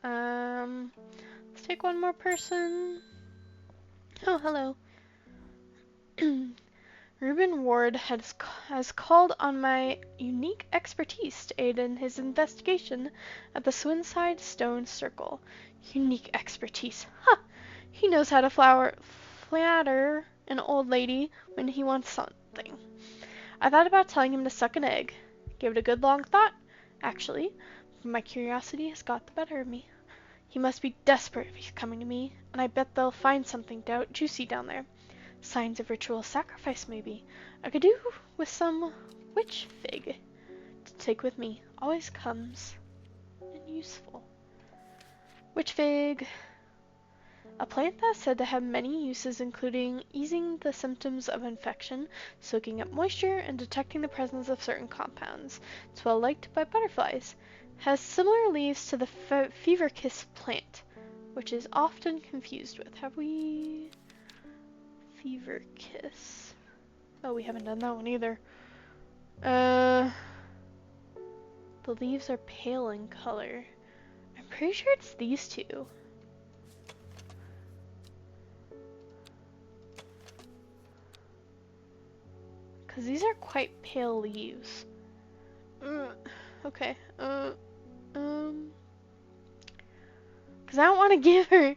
Let's take one more person. Oh, hello. Reuben Ward has called on my unique expertise to aid in his investigation at the Swinside Stone Circle. Unique expertise. Ha! He knows how to flatter an old lady when he wants something. I thought about telling him to suck an egg. Gave it a good long thought, actually, for my curiosity has got the better of me. He must be desperate if he's coming to me, and I bet they'll find something juicy down there. Signs of ritual sacrifice, maybe. I could do with some witch fig to take with me. Always comes in useful. Witch fig. A plant that's said to have many uses, including easing the symptoms of infection, soaking up moisture, and detecting the presence of certain compounds. It's well liked by butterflies. Has similar leaves to the fever kiss plant, which is often confused with. Have we... Fever kiss. Oh, we haven't done that one either. The leaves are pale in color. I'm pretty sure it's these two. Because these are quite pale leaves. Okay. Because I don't want to give her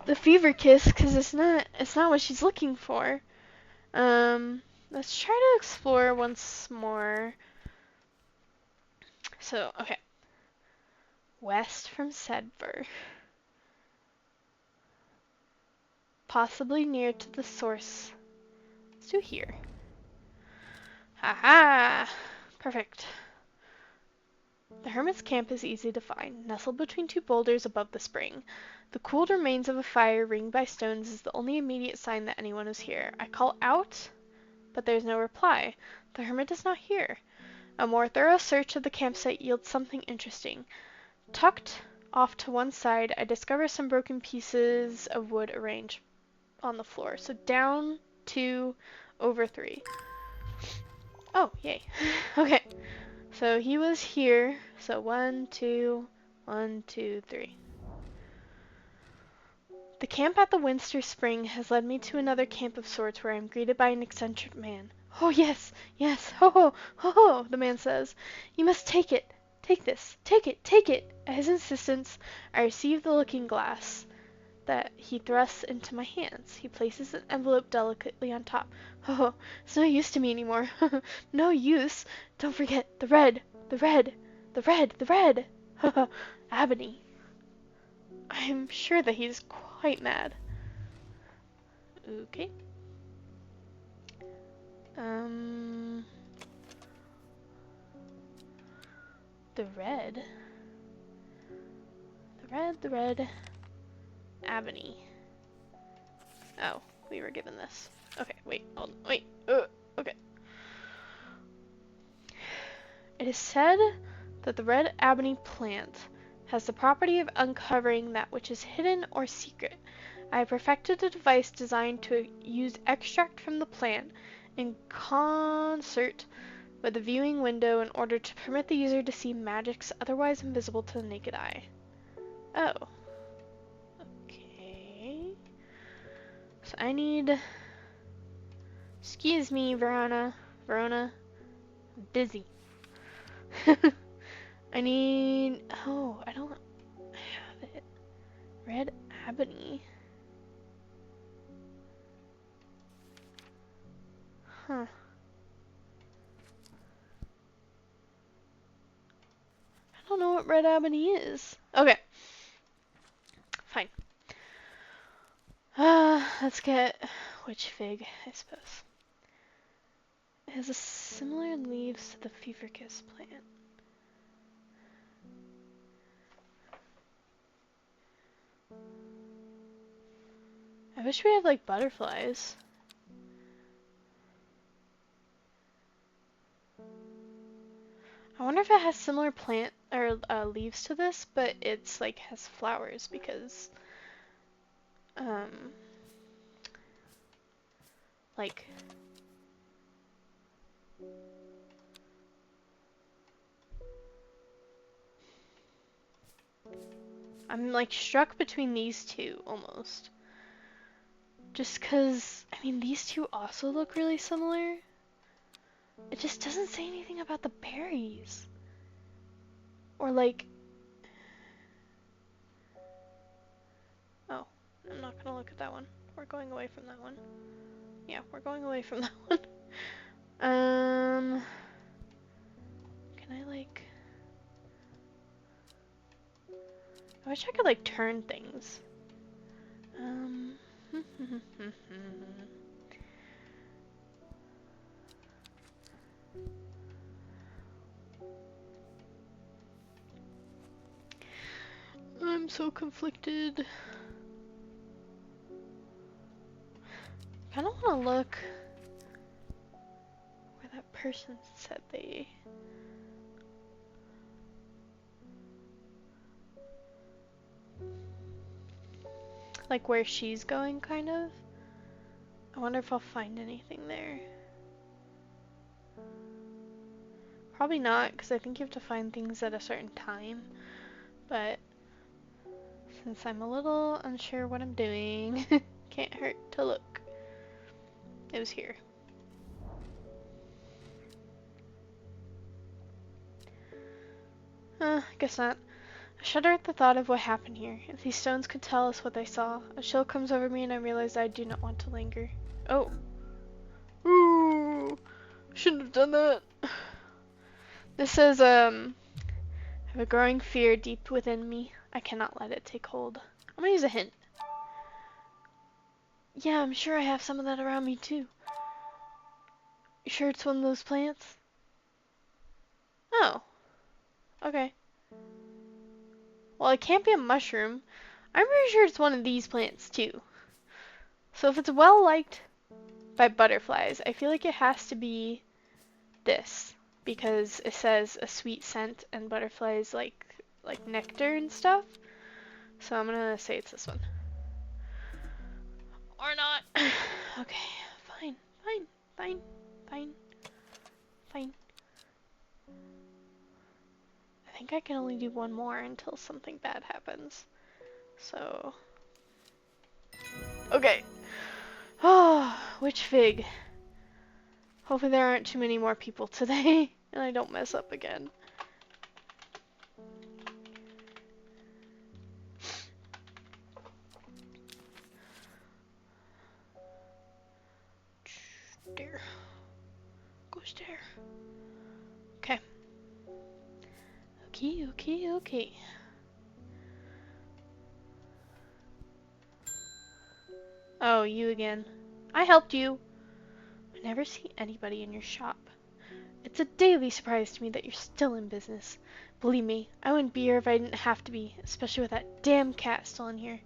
the fever kiss because it's not what she's looking for. Let's try to explore once more. So, okay. West from Sedver. Possibly near to the source. Let's do here. Haha! Perfect. The hermit's camp is easy to find, nestled between two boulders above the spring. The cooled remains of a fire ringed by stones is the only immediate sign that anyone is here. I call out, but there is no reply. The hermit is not here. A more thorough search of the campsite yields something interesting. Tucked off to one side, I discover some broken pieces of wood arranged on the floor. So down 2 over 3. Oh, yay. Okay. So he was here. So 1, 2, 1, 2, 3. The camp at the Winster Spring has led me to another camp of sorts where I am greeted by an eccentric man. Oh, yes, yes, ho, ho, ho, ho, the man says. You must take it. Take this. Take it, take it. At his insistence, I receive the looking glass that he thrusts into my hands. He places an envelope delicately on top. Oh, it's no use to me anymore. No use. Don't forget the red, the red, the red, the red. Ebony. I'm sure that he's quite mad. Okay. The red. The red, the red. Ebony. Oh, we were given this. Okay, wait, hold on, wait, okay. It is said that the red ebony plant has the property of uncovering that which is hidden or secret. I have perfected a device designed to use extract from the plant in concert with the viewing window in order to permit the user to see magics otherwise invisible to the naked eye. Oh. Okay. So I need... Excuse me, Verona. I'm busy. I need... Oh, I don't have it. Red ebony. Huh. I don't know what red ebony is. Okay. Fine. Let's get witch fig, I suppose. It has a similar leaves to the fever kiss plant. I wish we had like butterflies. I wonder if it has similar plant or leaves to this, but it's like has flowers because like I'm like struck between these two almost. Just because, I mean, these two also look really similar. It just doesn't say anything about the berries. Or like, oh, I'm not gonna look at that one. We're going away from that one. Yeah, we're going away from that one. Can I like, I wish I could like turn things. I'm so conflicted. I kind of want to look where that person said they... Like where she's going, kind of. I wonder if I'll find anything there. Probably not, because I think you have to find things at a certain time. But since I'm a little unsure what I'm doing, can't hurt to look. It was here. Guess not. I shudder at the thought of what happened here. If these stones could tell us what they saw. A chill comes over me and I realize I do not want to linger. Oh. Ooh. Shouldn't have done that. This says, I have a growing fear deep within me. I cannot let it take hold. I'm gonna use a hint. Yeah, I'm sure I have some of that around me too. You sure it's one of those plants? Oh. Okay. Well, it can't be a mushroom. I'm pretty sure it's one of these plants too. So if it's well liked by butterflies, I feel like it has to be this. Because it says a sweet scent and butterflies like nectar and stuff. So I'm gonna say it's this one. Or not. Okay, fine. I think I can only do one more until something bad happens. So... Okay. Oh, which fig? Hopefully there aren't too many more people today, and I don't mess up again. There. Goes there. Okay. Okay. Oh, you again. I helped you. I never see anybody in your shop. It's a daily surprise to me that you're still in business. Believe me, I wouldn't be here if I didn't have to be, especially with that damn cat still in here.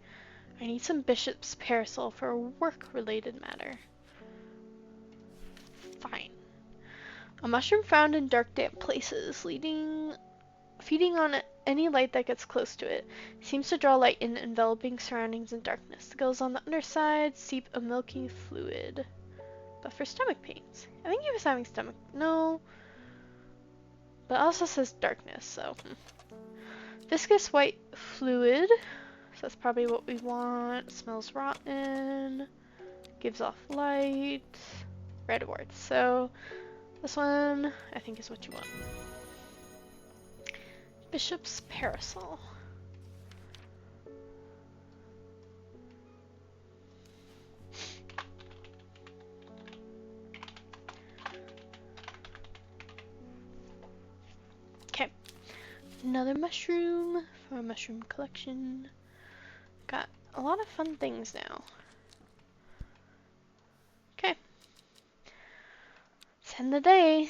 I need some bishop's parasol for a work-related matter. Fine. A mushroom found in dark, damp places, feeding on any light that gets close to it. Seems to draw light in enveloping surroundings in darkness. The gills on the underside seep a milky fluid. But for stomach pains. I think he was having stomach... No. But it also says darkness, so... Viscous white fluid. So that's probably what we want. Smells rotten. Gives off light. Red warts. So this one, I think, is what you want. Bishop's parasol. Okay. Another mushroom for a mushroom collection. Got a lot of fun things now. Okay. Let's end the day.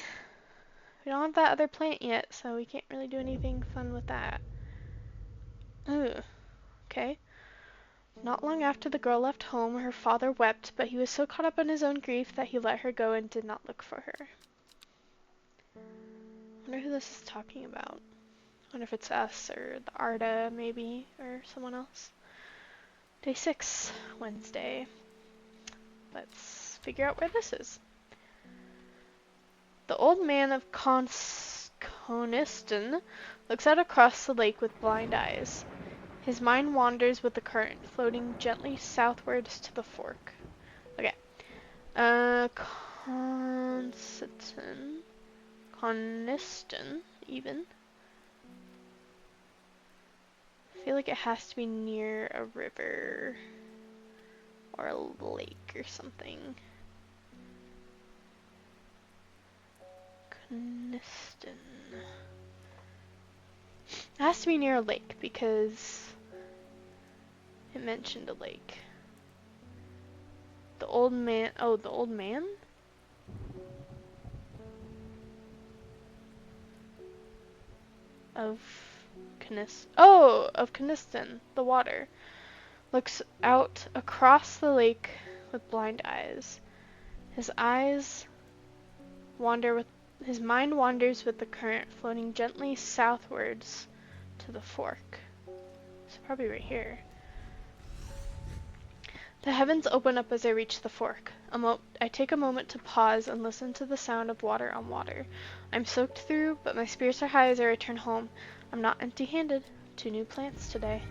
We don't have that other plant yet, so we can't really do anything fun with that. Ugh. Okay. Not long after the girl left home, her father wept, but he was so caught up in his own grief that he let her go and did not look for her. I wonder who this is talking about. I wonder if it's us or the Arda, maybe, or someone else. Day 6, Wednesday. Let's figure out where this is. The old man of Coniston looks out across the lake with blind eyes. His mind wanders with the current, floating gently southwards to the fork. Coniston. Coniston, even. I feel like it has to be near a river or a lake or something. Coniston. It has to be near a lake because it mentioned a lake. The old man. Oh, the old man? Of of Coniston, the water. Looks out across the lake with blind eyes. His eyes wander with his mind wanders with the current, floating gently southwards to the fork. It's probably right here. The heavens open up as I reach the fork. I take a moment to pause and listen to the sound of water on water. I'm soaked through, but my spirits are high as I return home. I'm not empty-handed. 2 new plants today.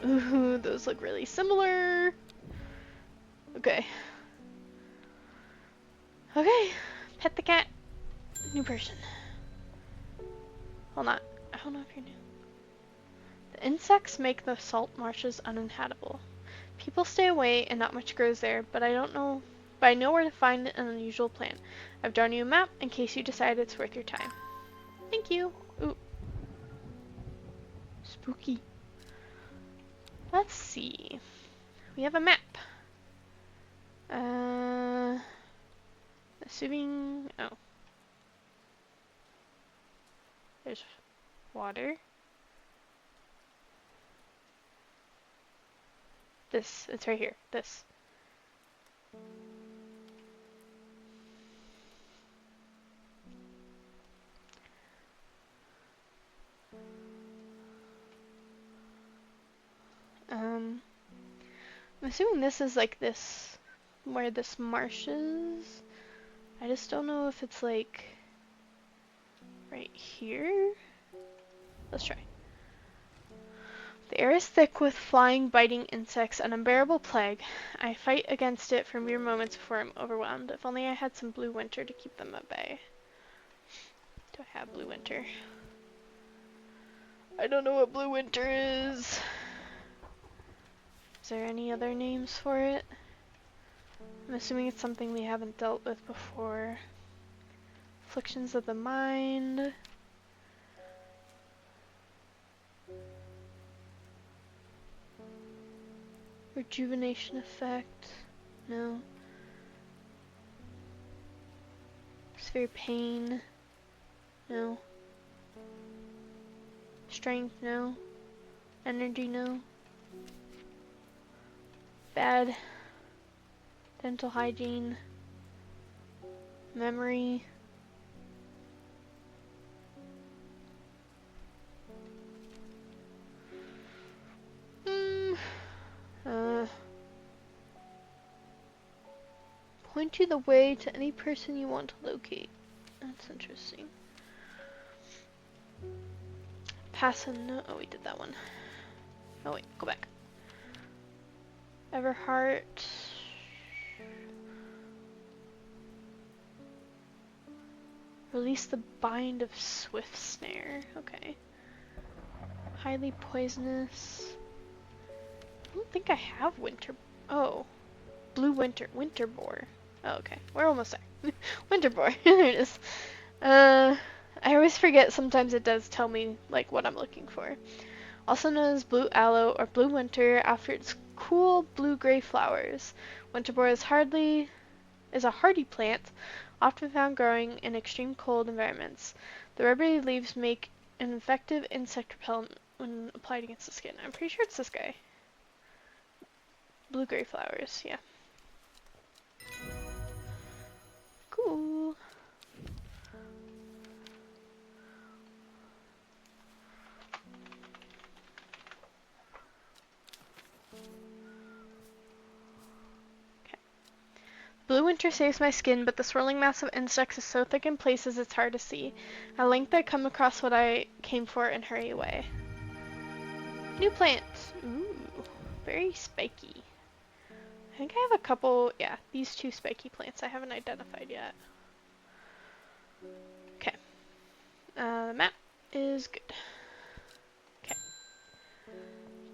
Ooh, those look really similar. Okay. Okay. Pet the cat. New person. Well, not. I don't know if you're new. The insects make the salt marshes uninhabitable. People stay away and not much grows there, but I know where to find an unusual plant. I've drawn you a map in case you decide it's worth your time. Thank you. Ooh. Spooky. Let's see. We have a map. Assuming, oh. There's water. It's right here. This. I'm assuming this is like this, where this marsh is. I just don't know if it's like right here. Let's try. The air is thick with flying, biting insects, an unbearable plague. I fight against it for mere moments before I'm overwhelmed. If only I had some blue winter to keep them at bay. Do I have blue winter? I don't know what blue winter is. Is there any other names for it? I'm assuming it's something we haven't dealt with before. Afflictions of the mind. Rejuvenation effect. No. Severe pain. No. Strength. No. Energy. No. Bad dental hygiene. Memory. Point you the way to any person you want to locate. That's interesting. Pass a note. Oh, we did that one. Oh wait, go back. Everheart. Release the bind of swift snare. Okay. Highly poisonous. I don't think I have winter. Oh. Blue winter. Winter boar. Oh, okay. We're almost there. Winter boar. There it is. I always forget sometimes it does tell me like what I'm looking for. Also known as blue aloe or blue winter after its cool blue-gray flowers. Winter boar is a hardy plant, often found growing in extreme cold environments. The rubbery leaves make an effective insect repellent when applied against the skin. I'm pretty sure it's this guy. Blue-gray flowers, yeah. Cool. Blue winter saves my skin, but the swirling mass of insects is so thick in places it's hard to see. At length I come across what I came for and hurry away. New plant. Ooh, very spiky. I think I have a couple, yeah, these two spiky plants I haven't identified yet. Okay. The map is good. Okay.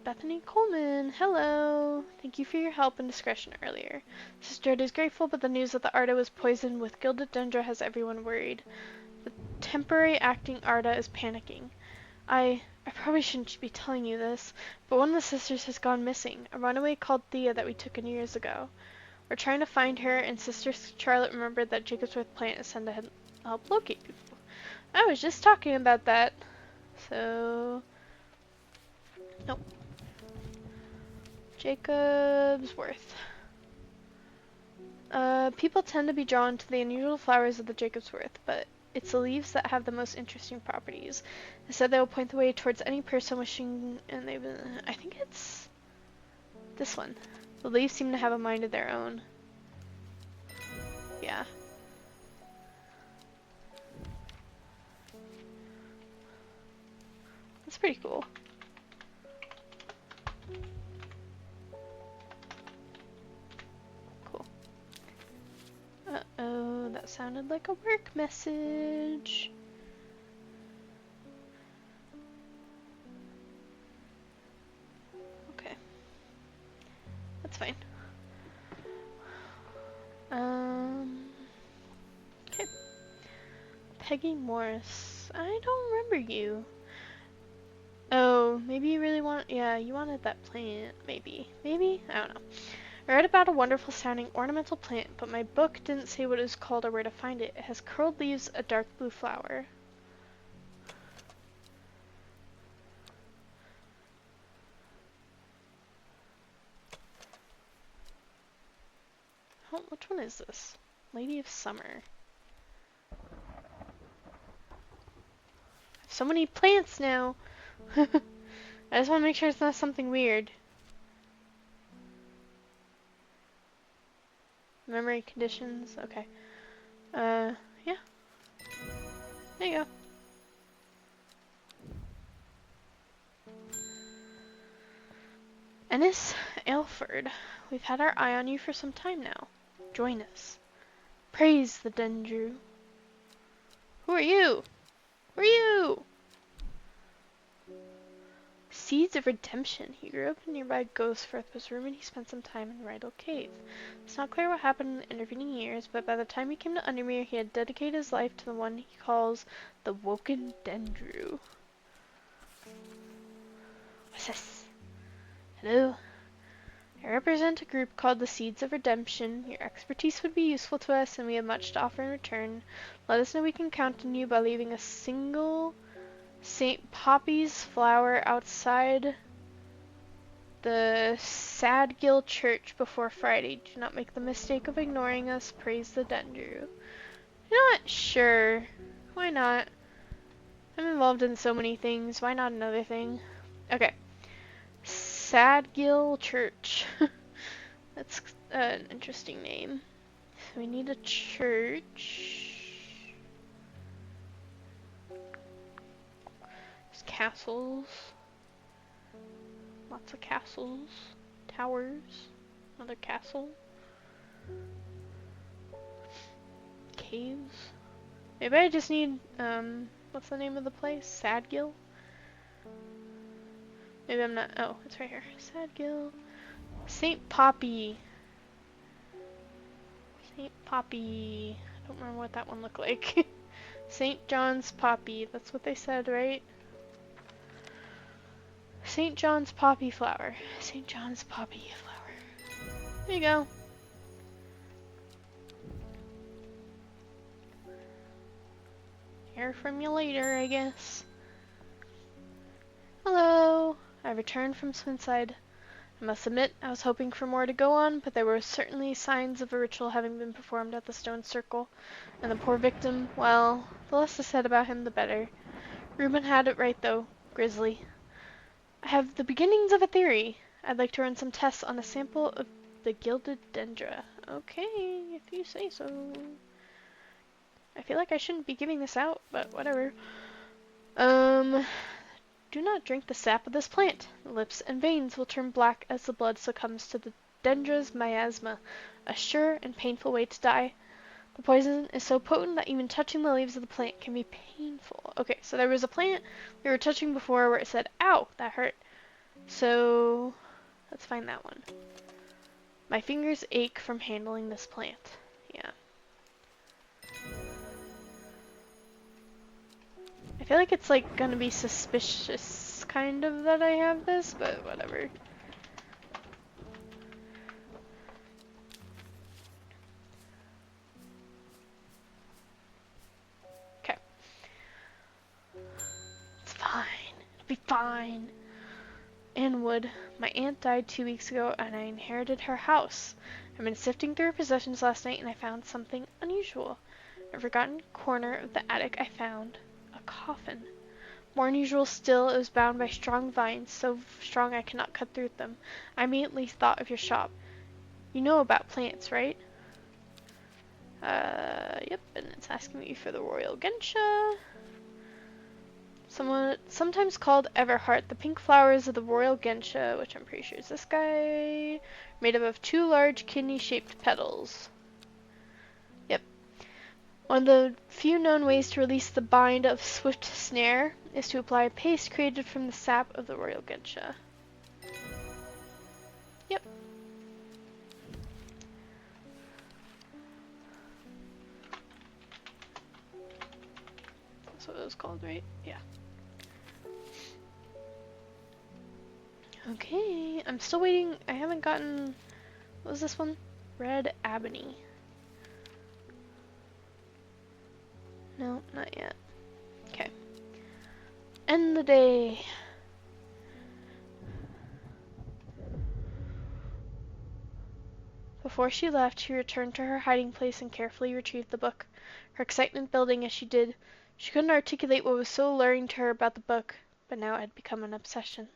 Bethany Coleman, hello. Thank you for your help and discretion earlier. Sister Ed is grateful, but the news that the Arda was poisoned with gilded dendra has everyone worried. The temporary acting Arda is panicking. I probably shouldn't be telling you this, but one of the sisters has gone missing, a runaway called Thea that we took in years ago. We're trying to find her, and Sister Charlotte remembered that Jacobsworth plant is sent to help locate people. I was just talking about that. So... Nope. Jacobsworth. People tend to be drawn to the unusual flowers of the Jacobsworth, but it's the leaves that have the most interesting properties. They said they will point the way towards any person wishing, and I think it's this one. The leaves seem to have a mind of their own. Yeah. That's pretty cool. Cool. Uh-oh, that sounded like a work message. Okay. That's fine. Okay. Peggy Morris. I don't remember you. Oh, maybe you really yeah, you wanted that plant. Maybe. Maybe? I don't know. I read about a wonderful sounding ornamental plant, but my book didn't say what it was called or where to find it. It has curled leaves, a dark blue flower. Oh, which one is this? Lady of Summer. So many plants now. I just want to make sure it's not something weird. Memory conditions. Okay. Yeah. There you go. Ennis Aylford. We've had our eye on you for some time now. Join us. Praise the Dendru. Who are you? Who are you? Seeds of Redemption. He grew up in nearby Ghostforth, was rumored he spent some time in Rydal Cave. It's not clear what happened in the intervening years, but by the time he came to Undermere, he had dedicated his life to the one he calls the Woken Dendru. What's this? Hello? I represent a group called the Seeds of Redemption. Your expertise would be useful to us, and we have much to offer in return. Let us know we can count on you by leaving a single St. Poppy's flower outside the Sadgill Church before Friday. Do not make the mistake of ignoring us. Praise the Dendru. Not sure. Why not? I'm involved in so many things. Why not another thing? Okay. Sadgill Church. That's an interesting name. So we need a church. There's castles. Lots of castles. Towers. Another castle. Caves. Maybe I just need, what's the name of the place? Sadgill? Maybe I'm not, oh, it's right here. Sadgill. St. Poppy. St. Poppy. I don't remember what that one looked like. St. John's Poppy. That's what they said, right? St. John's Poppy Flower. St. John's Poppy Flower. There you go. Hear from you later, I guess. Hello. I returned from Swinside. I must admit, I was hoping for more to go on, but there were certainly signs of a ritual having been performed at the stone circle. And the poor victim, well, the less is said about him, the better. Reuben had it right, though. Grisly. I have the beginnings of a theory. I'd like to run some tests on a sample of the gilded dendra. Okay, if you say so. I feel like I shouldn't be giving this out, but whatever. Do not drink the sap of this plant. The lips and veins will turn black as the blood succumbs to the Dendras miasma, a sure and painful way to die. The poison is so potent that even touching the leaves of the plant can be painful. Okay, so there was a plant we were touching before where it said, ow, that hurt. So, let's find that one. My fingers ache from handling this plant. Yeah. I feel like it's like gonna be suspicious kind of that I have this, but whatever. Okay. It's fine. It'll be fine. Anne Wood. My aunt died 2 weeks ago and I inherited her house. I've been sifting through her possessions last night and I found something unusual. In a forgotten corner of the attic I found a coffin. More unusual still, it was bound by strong vines, so strong I cannot cut through them. I immediately thought of your shop. You know about plants, right? Yep, and it's asking me for the royal Gensha. Sometimes called Everheart, the pink flowers of the royal Gensha, which I'm pretty sure is this guy, made up of 2 large kidney-shaped petals. Yep. One of the few known ways to release the bind of swift snare is to apply a paste created from the sap of the royal Gensha. Yep. That's what it was called, right? Yeah. Okay, I'm still waiting. I haven't gotten... What was this one? Red Ebony. No, not yet. Okay. End the day. Before she left, she returned to her hiding place and carefully retrieved the book, her excitement building as she did. She couldn't articulate what was so alluring to her about the book, but now it had become an obsession.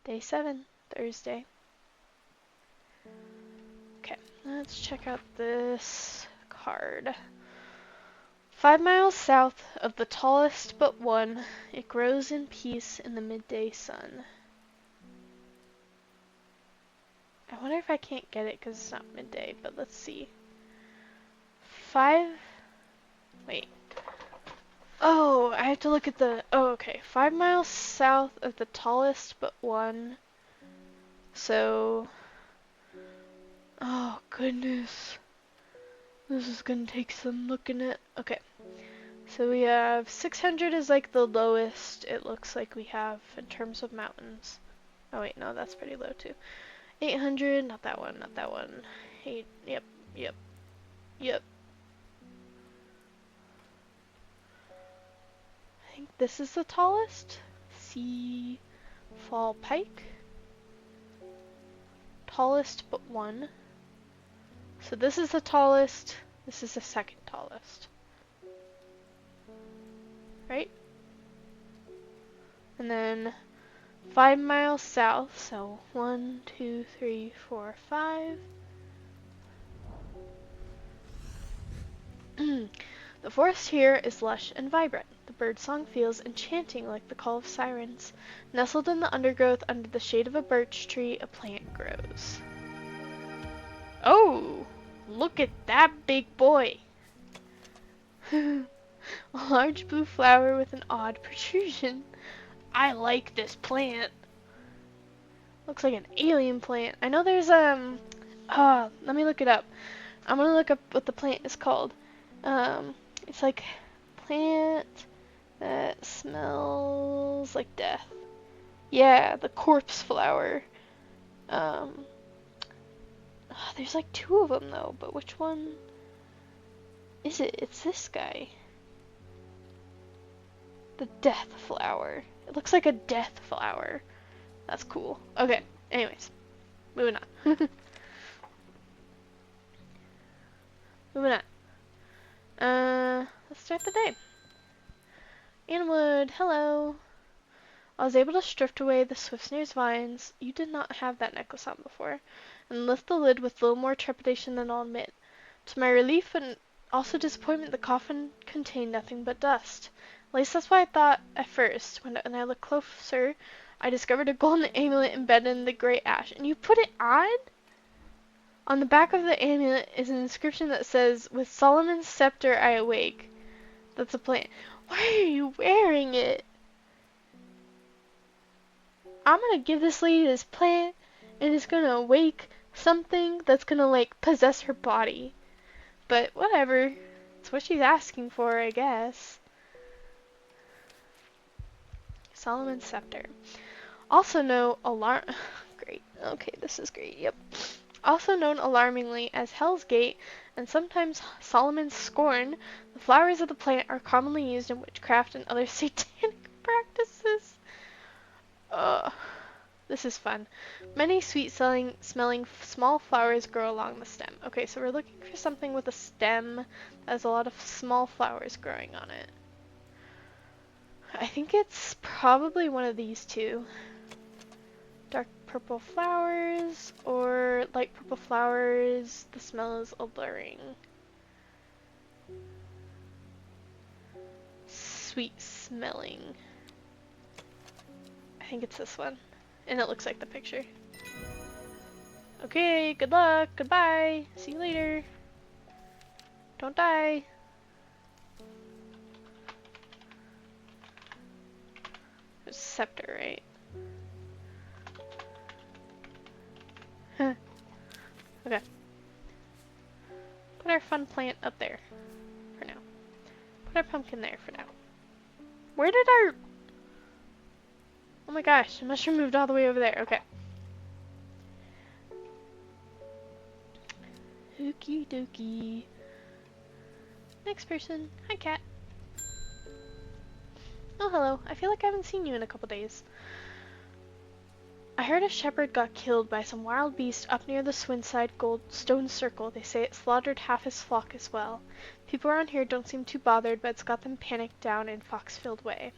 Day 7, Thursday. Okay, let's check out this card. 5 miles south of the tallest but one, it grows in peace in the midday sun. I wonder if I can't get it because it's not midday, but let's see. 5... Wait. Oh, I have to look at the... Oh, okay. 5 miles south of the tallest but one. So... Oh, goodness. This is gonna take some looking at. Okay. So we have 600 is like the lowest it looks like we have in terms of mountains. Oh wait, no, that's pretty low too. 800, not that one, not that one. 8, yep, yep, yep. I think this is the tallest. Sea Fall Pike. Tallest but one. So this is the tallest, this is the second tallest. Right? And then 5 miles south, so 1, 2, 3, 4, 5. The forest here is lush and vibrant. The birdsong feels enchanting like the call of sirens. Nestled in the undergrowth under the shade of a birch tree, a plant grows. Oh, look at that big boy. A large blue flower with an odd protrusion. I like this plant. Looks like an alien plant. I know there's let me look it up. I'm gonna look up what the plant is called. It's like plant that smells like death. Yeah, the corpse flower. There's like 2 of them though, but which one is it? It's this guy. The death flower. It looks like a death flower. That's cool. Okay, anyways. Moving on. Moving on. Let's start the day. Anne Wood, hello. I was able to strip away the Swiftsnare's vines. You did not have that necklace on before. And lift the lid with little more trepidation than I'll admit. To my relief and also disappointment, the coffin contained nothing but dust. At least that's what I thought at first. When I looked closer, I discovered a golden amulet embedded in the gray ash. And you put it on? On the back of the amulet is an inscription that says, "With Solomon's scepter I awake." That's a plant. Why are you wearing it? I'm gonna give this lady this plant, and it's gonna awake something that's gonna, like, possess her body. But whatever. It's what she's asking for, I guess. Solomon's scepter. Also known great. Okay, this is great. Yep. Also known alarmingly as Hell's Gate and sometimes Solomon's Scorn, the flowers of the plant are commonly used in witchcraft and other satanic practices. Ugh. This is fun. Many sweet-smelling small flowers grow along the stem. Okay, so we're looking for something with a stem that has a lot of small flowers growing on it. I think it's probably one of these two. Dark purple flowers or light purple flowers. The smell is alluring. Sweet smelling. I think it's this one. And it looks like the picture. Okay, good luck. Goodbye. See you later. Don't die. It's scepter, right? Huh. Okay. Put our fun plant up there for now. Put our pumpkin there for now. Where did our... Oh my gosh, the mushroom moved all the way over there. Okay. Okie dokie. Next person. Hi, cat. Oh, hello. I feel like I haven't seen you in a couple days. I heard a shepherd got killed by some wild beast up near the Swinside Stone Circle. They say it slaughtered half his flock as well. People around here don't seem too bothered, but it's got them panicked down in Foxfield Way.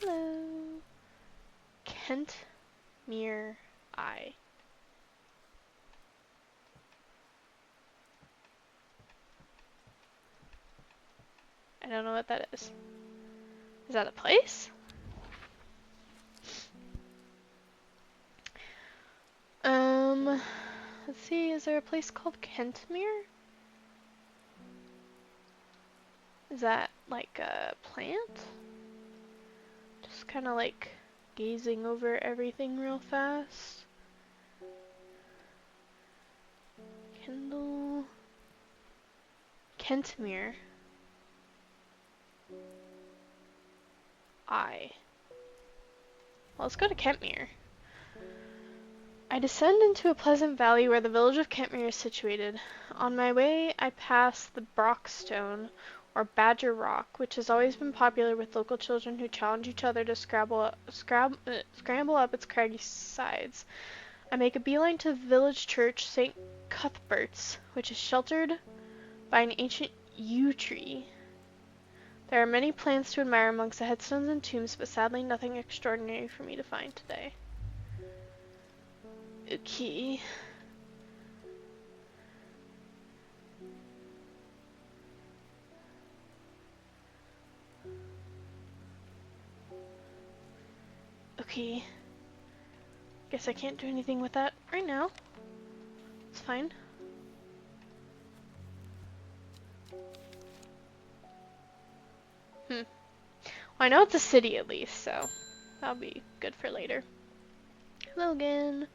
Hello. Kent Mere Eye. I don't know what that is. Is that a place? Let's see, is there a place called Kentmere? Is that like a plant? Just kind of like gazing over everything real fast. Kendall. Kentmere. Well, let's go to Kentmere. I descend into a pleasant valley where the village of Kentmere is situated. On my way, I pass the Brockstone, or Badger Rock, which has always been popular with local children who challenge each other to scramble up its craggy sides. I make a beeline to the village church, St. Cuthbert's, which is sheltered by an ancient yew tree. There are many plants to admire amongst the headstones and tombs, but sadly nothing extraordinary for me to find today. Okay. Okay. Guess I can't do anything with that right now. It's fine. Well, I know it's a city at least, so that'll be good for later. Hello again.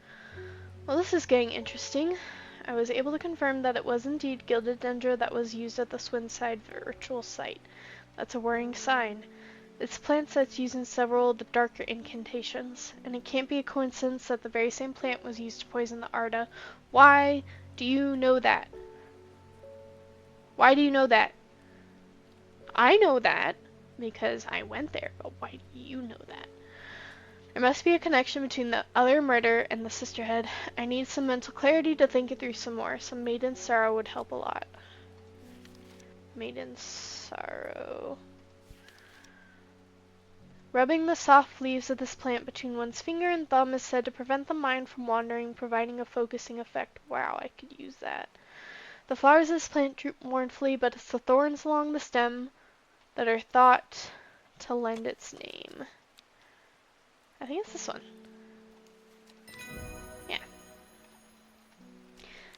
Well, this is getting interesting. I was able to confirm that it was indeed gilded dendra that was used at the Swinside ritual site. That's a worrying sign. It's a plant that's used in several of the darker incantations, and it can't be a coincidence that the very same plant was used to poison the Arda. Why do you know that? Why do you know that? I know that because I went there, but why do you know that? There must be a connection between the other murder and the sisterhood. I need some mental clarity to think it through some more. Some maiden sorrow would help a lot. Maiden sorrow. Rubbing the soft leaves of this plant between one's finger and thumb is said to prevent the mind from wandering, providing a focusing effect. Wow, I could use that. The flowers of this plant droop mournfully, but it's the thorns along the stem that are thought to lend its name. I think it's this one. Yeah.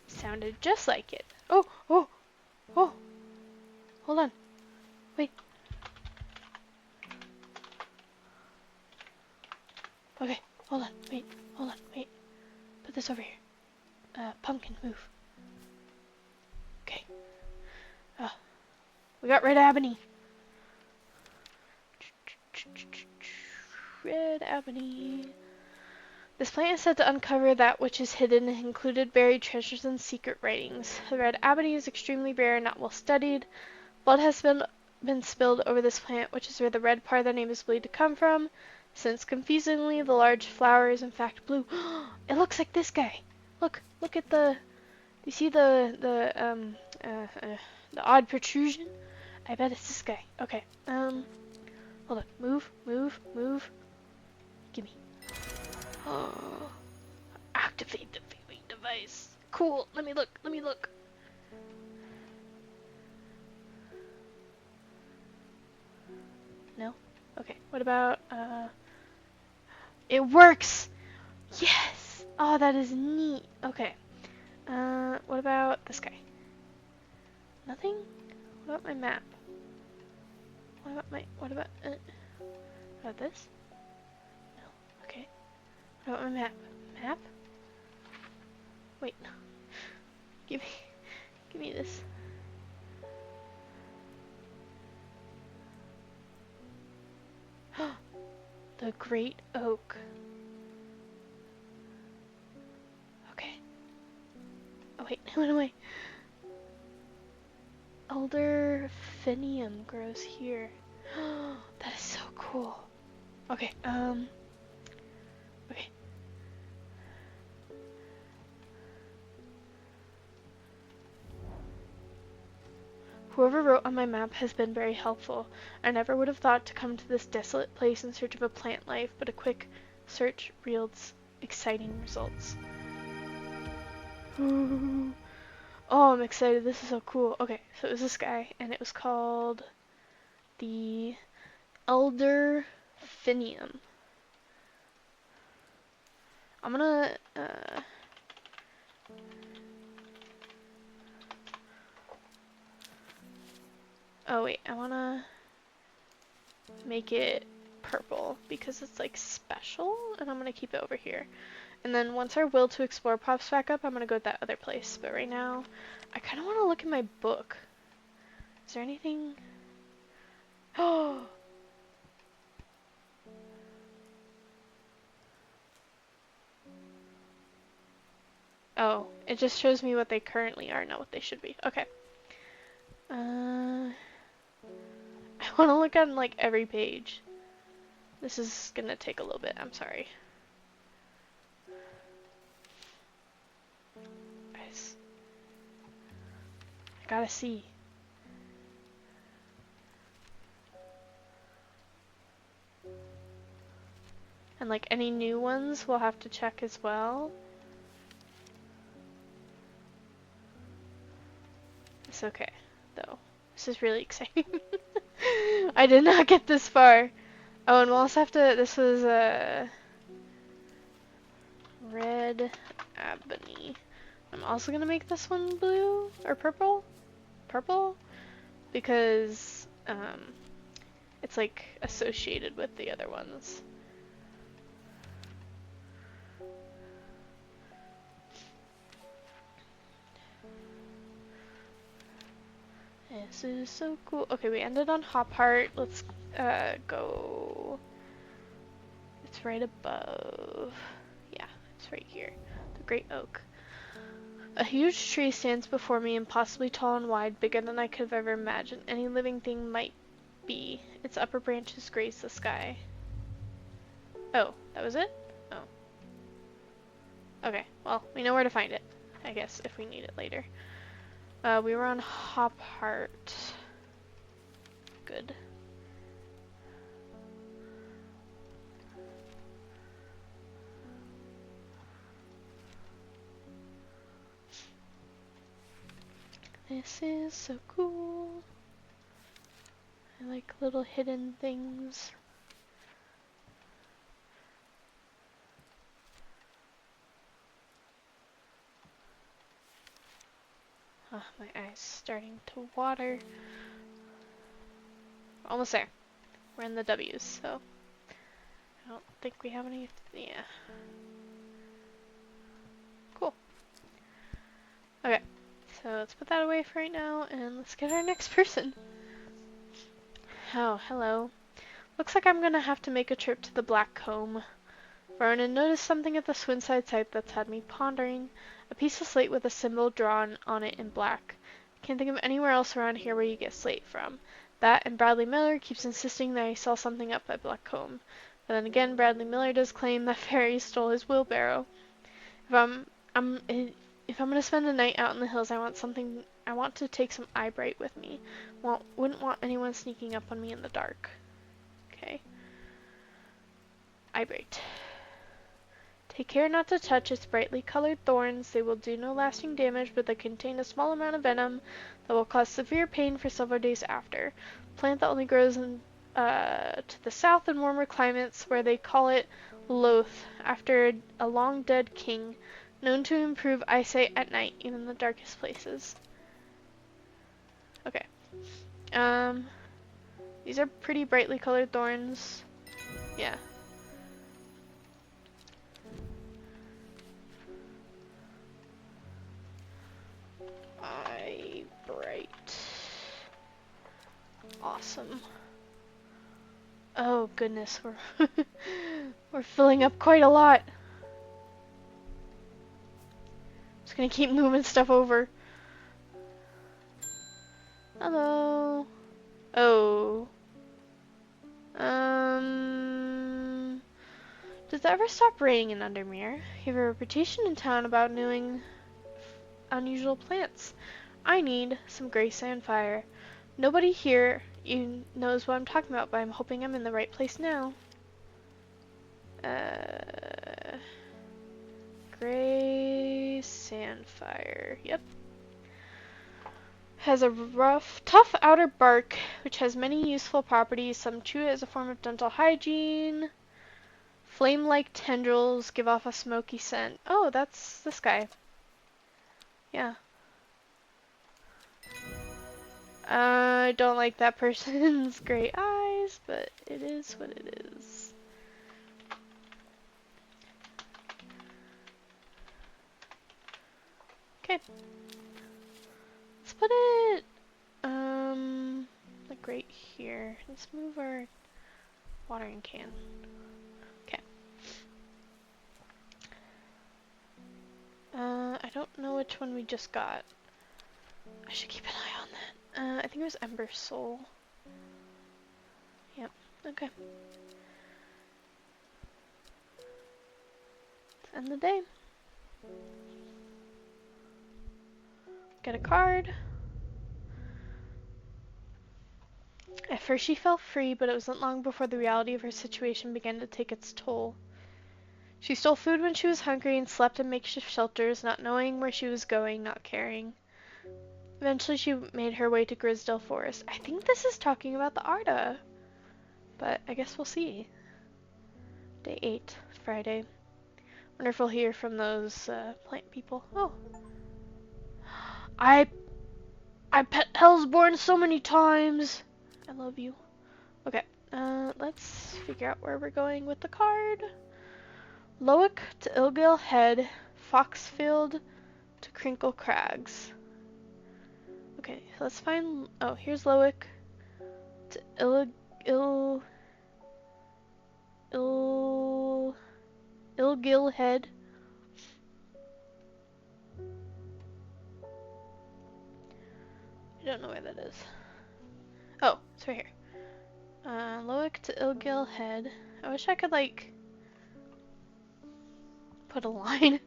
Sounded just like it. Oh, oh, oh. Hold on. Wait. Okay, hold on. Wait, hold on. Wait. Put this over here. Pumpkin, move. Okay. We got red ebony. Red ebony. This plant is said to uncover that which is hidden, included buried treasures and secret writings. The red ebony is extremely rare and not well studied. Blood has been spilled over this plant, which is where the red part of the name is believed to come from, since confusingly the large flower is in fact blue. It looks like this guy. Look at the. Do you see the odd protrusion? I bet it's this guy. Okay. Hold on. Move. Gimme. Oh. Activate the viewing device. Cool. Let me look. No? Okay. What about, it works! Yes! Oh, that is neat. Okay. What about this guy? Nothing? What about my map? What about this? No. Okay. What about my map? Map? Wait. Give me this. The Great Oak. Okay. Oh wait, it went away. Elder Finium grows here. That is so cool. Okay, okay. Whoever wrote on my map has been very helpful. I never would have thought to come to this desolate place in search of a plant life, but a quick search yields exciting results. Ooh. Oh, I'm excited. This is so cool. Okay, so it was this guy, and it was called the Elder Finium. I'm gonna, oh wait, I wanna make it purple because it's like special, and I'm gonna keep it over here. And then once our will to explore pops back up, I'm gonna go to that other place. But right now, I kind of want to look in my book. Is there anything? Oh! Oh, it just shows me what they currently are, not what they should be. Okay. I want to look on like every page. This is gonna take a little bit. I'm sorry. Guys, I gotta see. And like any new ones, we'll have to check as well. It's okay, though. This is really exciting. I did not get this far. Oh, and we'll also have to, this was red ebony. I'm also gonna make this one blue, or purple? Purple? Because, it's like associated with the other ones. This is so cool. Okay, we ended on Hop Heart. Let's go. It's right above. Yeah, it's right here. The Great Oak. A huge tree stands before me, impossibly tall and wide, bigger than I could have ever imagined any living thing might be. Its upper branches graze the sky. Oh, that was it? Oh. Okay, well, we know where to find it, I guess, if we need it later. We were on Hop Heart. Good. This is so cool. I like little hidden things. Oh, my eyes starting to water. Almost there. We're in the W's, so I don't think we have any. Yeah. Cool. Okay, so let's put that away for right now, and let's get our next person. Oh, hello. Looks like I'm gonna have to make a trip to the Black Comb. Vernon noticed something at the Swinside site that's had me pondering. A piece of slate with a symbol drawn on it in black. Can't think of anywhere else around here where you get slate from. That and Bradley Miller keeps insisting that he saw something up at Black Comb. But then again, Bradley Miller does claim that fairies stole his wheelbarrow. I'm if I'm gonna spend a night out in the hills, I want to take some eye bright with me. Wouldn't want anyone sneaking up on me in the dark. Okay. Eye bright. Take care not to touch its brightly colored thorns. They will do no lasting damage, but they contain a small amount of venom that will cause severe pain for several days after. Plant that only grows to the south in warmer climates, where they call it Loth, after a long dead king, known to improve eyesight at night, even in the darkest places. Okay. These are pretty brightly colored thorns. Yeah. Eye bright. Awesome. Oh goodness, we're filling up quite a lot. Just gonna keep moving stuff over. Hello. Oh. Does it ever stop raining in Undermere? You have a reputation in town about knowing unusual plants. I need some gray sandfire. Nobody here knows what I'm talking about, but I'm hoping I'm in the right place now. Gray sandfire. Yep. Has a rough, tough outer bark, which has many useful properties. Some chew it as a form of dental hygiene. Flame-like tendrils give off a smoky scent. Oh, that's this guy. Yeah. I don't like that person's gray eyes, but it is what it is. Okay. Let's put it, like right here. Let's move our watering can. Okay. I don't know which one we just got. I should keep an eye on that. I think it was Ember Soul. Yep, okay. Let's end the day. Get a card. At first she felt free, but it wasn't long before the reality of her situation began to take its toll. She stole food when she was hungry and slept in makeshift shelters, not knowing where she was going, not caring. Eventually she made her way to Grisdale Forest. I think this is talking about the Arda, but I guess we'll see. Day 8, Friday. Wonder if we'll hear from those plant people. Oh. I pet Hellsborn so many times. I love you. Okay, let's figure out where we're going with the card. Lowick to Ilgill Head, Foxfield to Crinkle Crags. Okay, let's find. Oh, here's Lowick to Ilgill Head. I don't know where that is. Oh, it's right here. Lowick to Ilgill Head. I wish I could like put a line.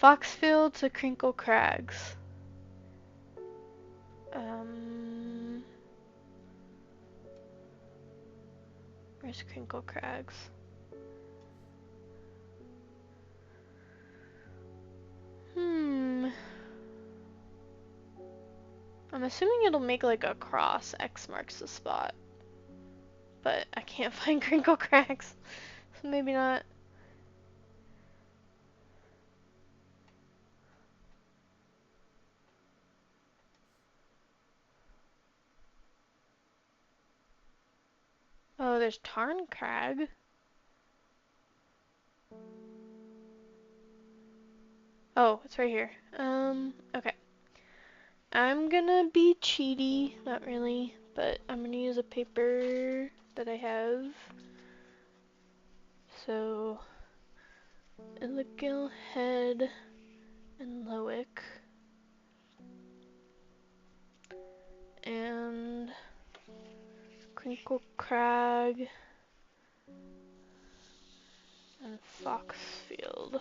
Foxfield to Crinkle Crags. Where's Crinkle Crags? I'm assuming it'll make like a cross. X marks the spot. But I can't find Crinkle Crags. So maybe not. Oh, there's tarn crag. Oh, it's right here. Okay. I'm gonna be cheaty, not really, but I'm gonna use a paper that I have. So, Illigill Head and Loic. And Crinkle Crag and Foxfield.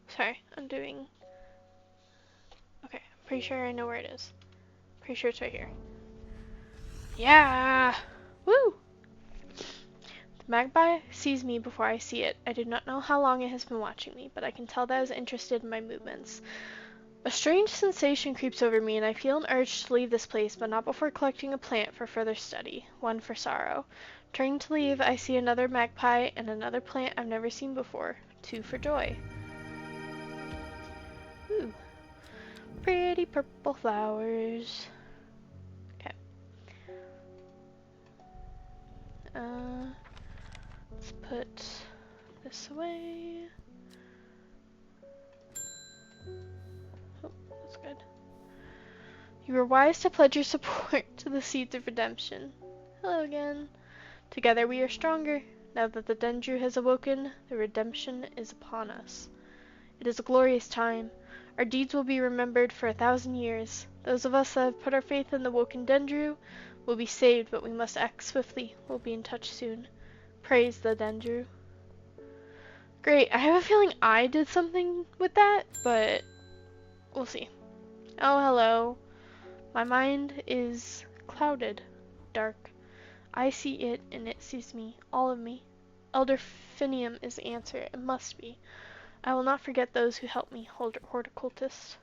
Sorry, I'm doing... Okay, I'm pretty sure I know where it is. Pretty sure it's right here. Yeah! Woo! The magpie sees me before I see it. I do not know how long it has been watching me, but I can tell that it is interested in my movements. A strange sensation creeps over me, and I feel an urge to leave this place, but not before collecting a plant for further study. One for sorrow. Turning to leave, I see another magpie and another plant I've never seen before. Two for joy. Ooh. Pretty purple flowers. Okay. Let's put this away. Oh, that's good. You were wise to pledge your support to the Seeds of Redemption. Hello again. Together we are stronger. Now that the Dendru has awoken, the redemption is upon us. It is a glorious time. Our deeds will be remembered for 1,000 years. Those of us that have put our faith in the woken Dendru will be saved, but we must act swiftly. We'll be in touch soon. Praise the Dendru. Great. I have a feeling I did something with that, but we'll see. Oh, hello. My mind is clouded, dark. I see it, and it sees me, all of me. Elder Finium is the answer. It must be. I will not forget those who helped me, horticulturist.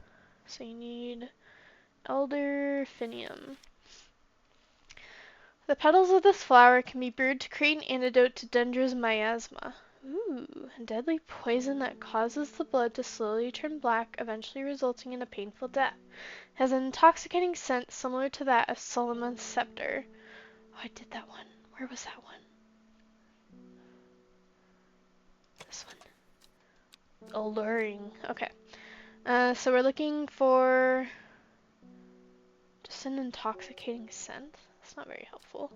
So you need Elder Finium. The petals of this flower can be brewed to create an antidote to Dendra's miasma. Ooh, a deadly poison that causes the blood to slowly turn black, eventually resulting in a painful death. It has an intoxicating scent similar to that of Solomon's scepter. Oh, I did that one. Where was that one? This one. Alluring. Okay. So we're looking for just an intoxicating scent. That's not very helpful.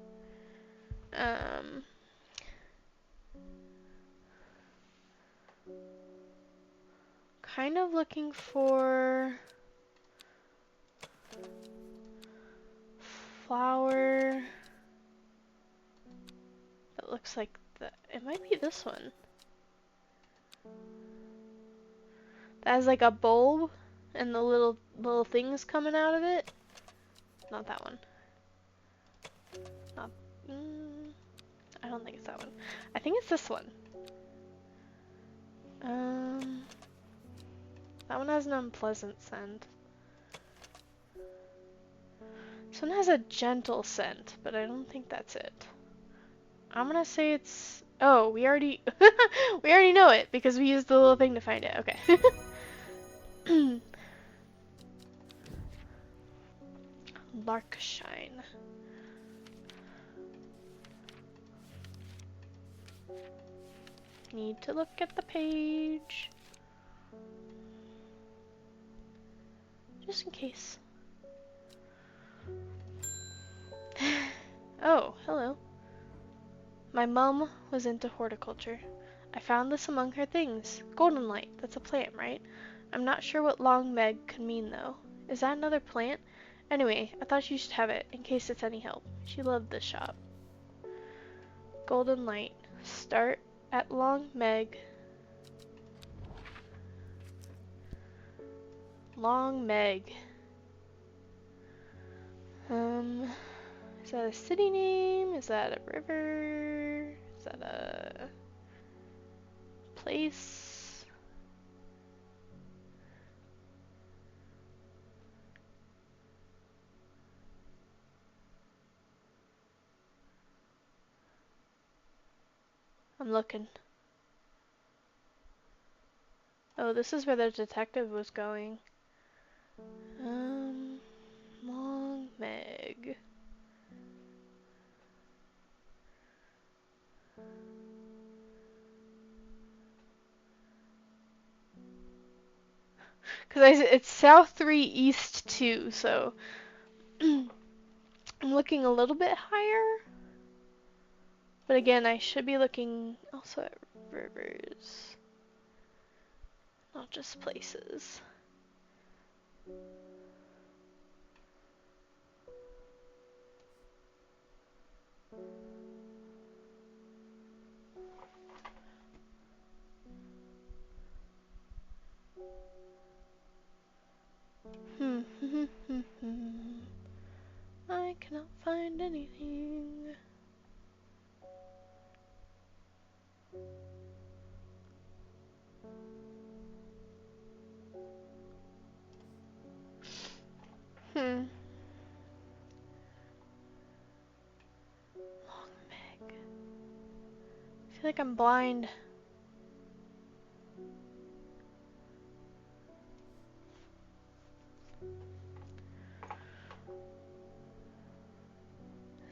Kind of looking for flower that looks like that. It might be this one. That has like a bulb and the little things coming out of it. Not that one. Not. I don't think it's that one. I think it's this one. That one has an unpleasant scent. This one has a gentle scent, but I don't think that's it. I'm gonna say it's... Oh, we already... we already know it, because we used the little thing to find it. Okay. Larkshine. Need to look at the page. Just in case. Oh, hello. My mum was into horticulture. I found this among her things. Golden light, that's a plant, right? I'm not sure what long meg could mean, though. Is that another plant? Anyway, I thought you should have it, in case it's any help. She loved this shop. Golden light. Start at long meg. Long meg. Is that a city name? Is that a river? Is that a place? I'm looking. Oh, this is where the detective was going. Long Meg. Because it's South 3, East 2, so I'm looking a little bit higher. But again, I should be looking also at rivers, not just places. I cannot find anything. Long Meg. I feel like I'm blind.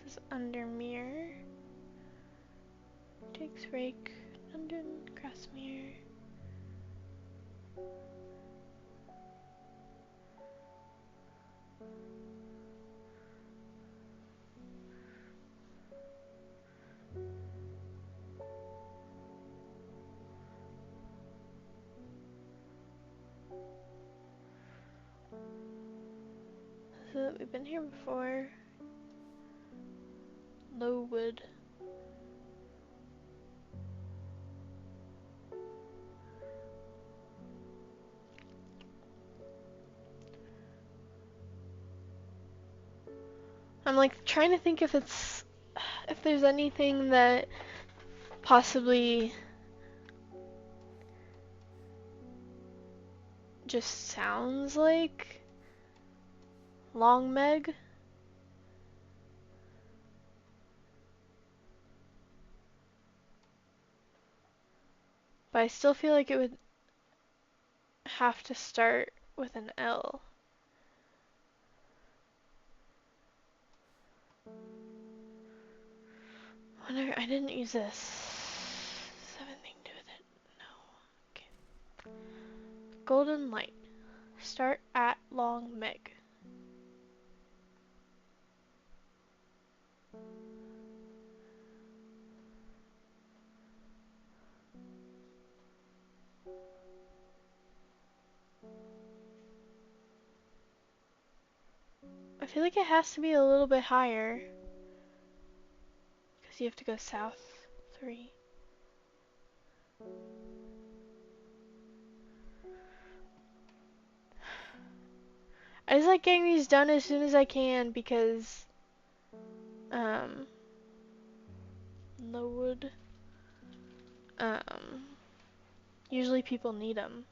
This is under mirror. Takes rake. London, Grassmere. So we've been here before. Lowood. I'm like trying to think if there's anything that possibly just sounds like Long Meg. But I still feel like it would have to start with an L. Wonder, I didn't use this. Does that have anything to do with it? No. Okay. Golden Light. Start at Long Meg. I feel like it has to be a little bit higher. Because you have to go south 3. I just like getting these done as soon as I can because, Lowood, usually people need them.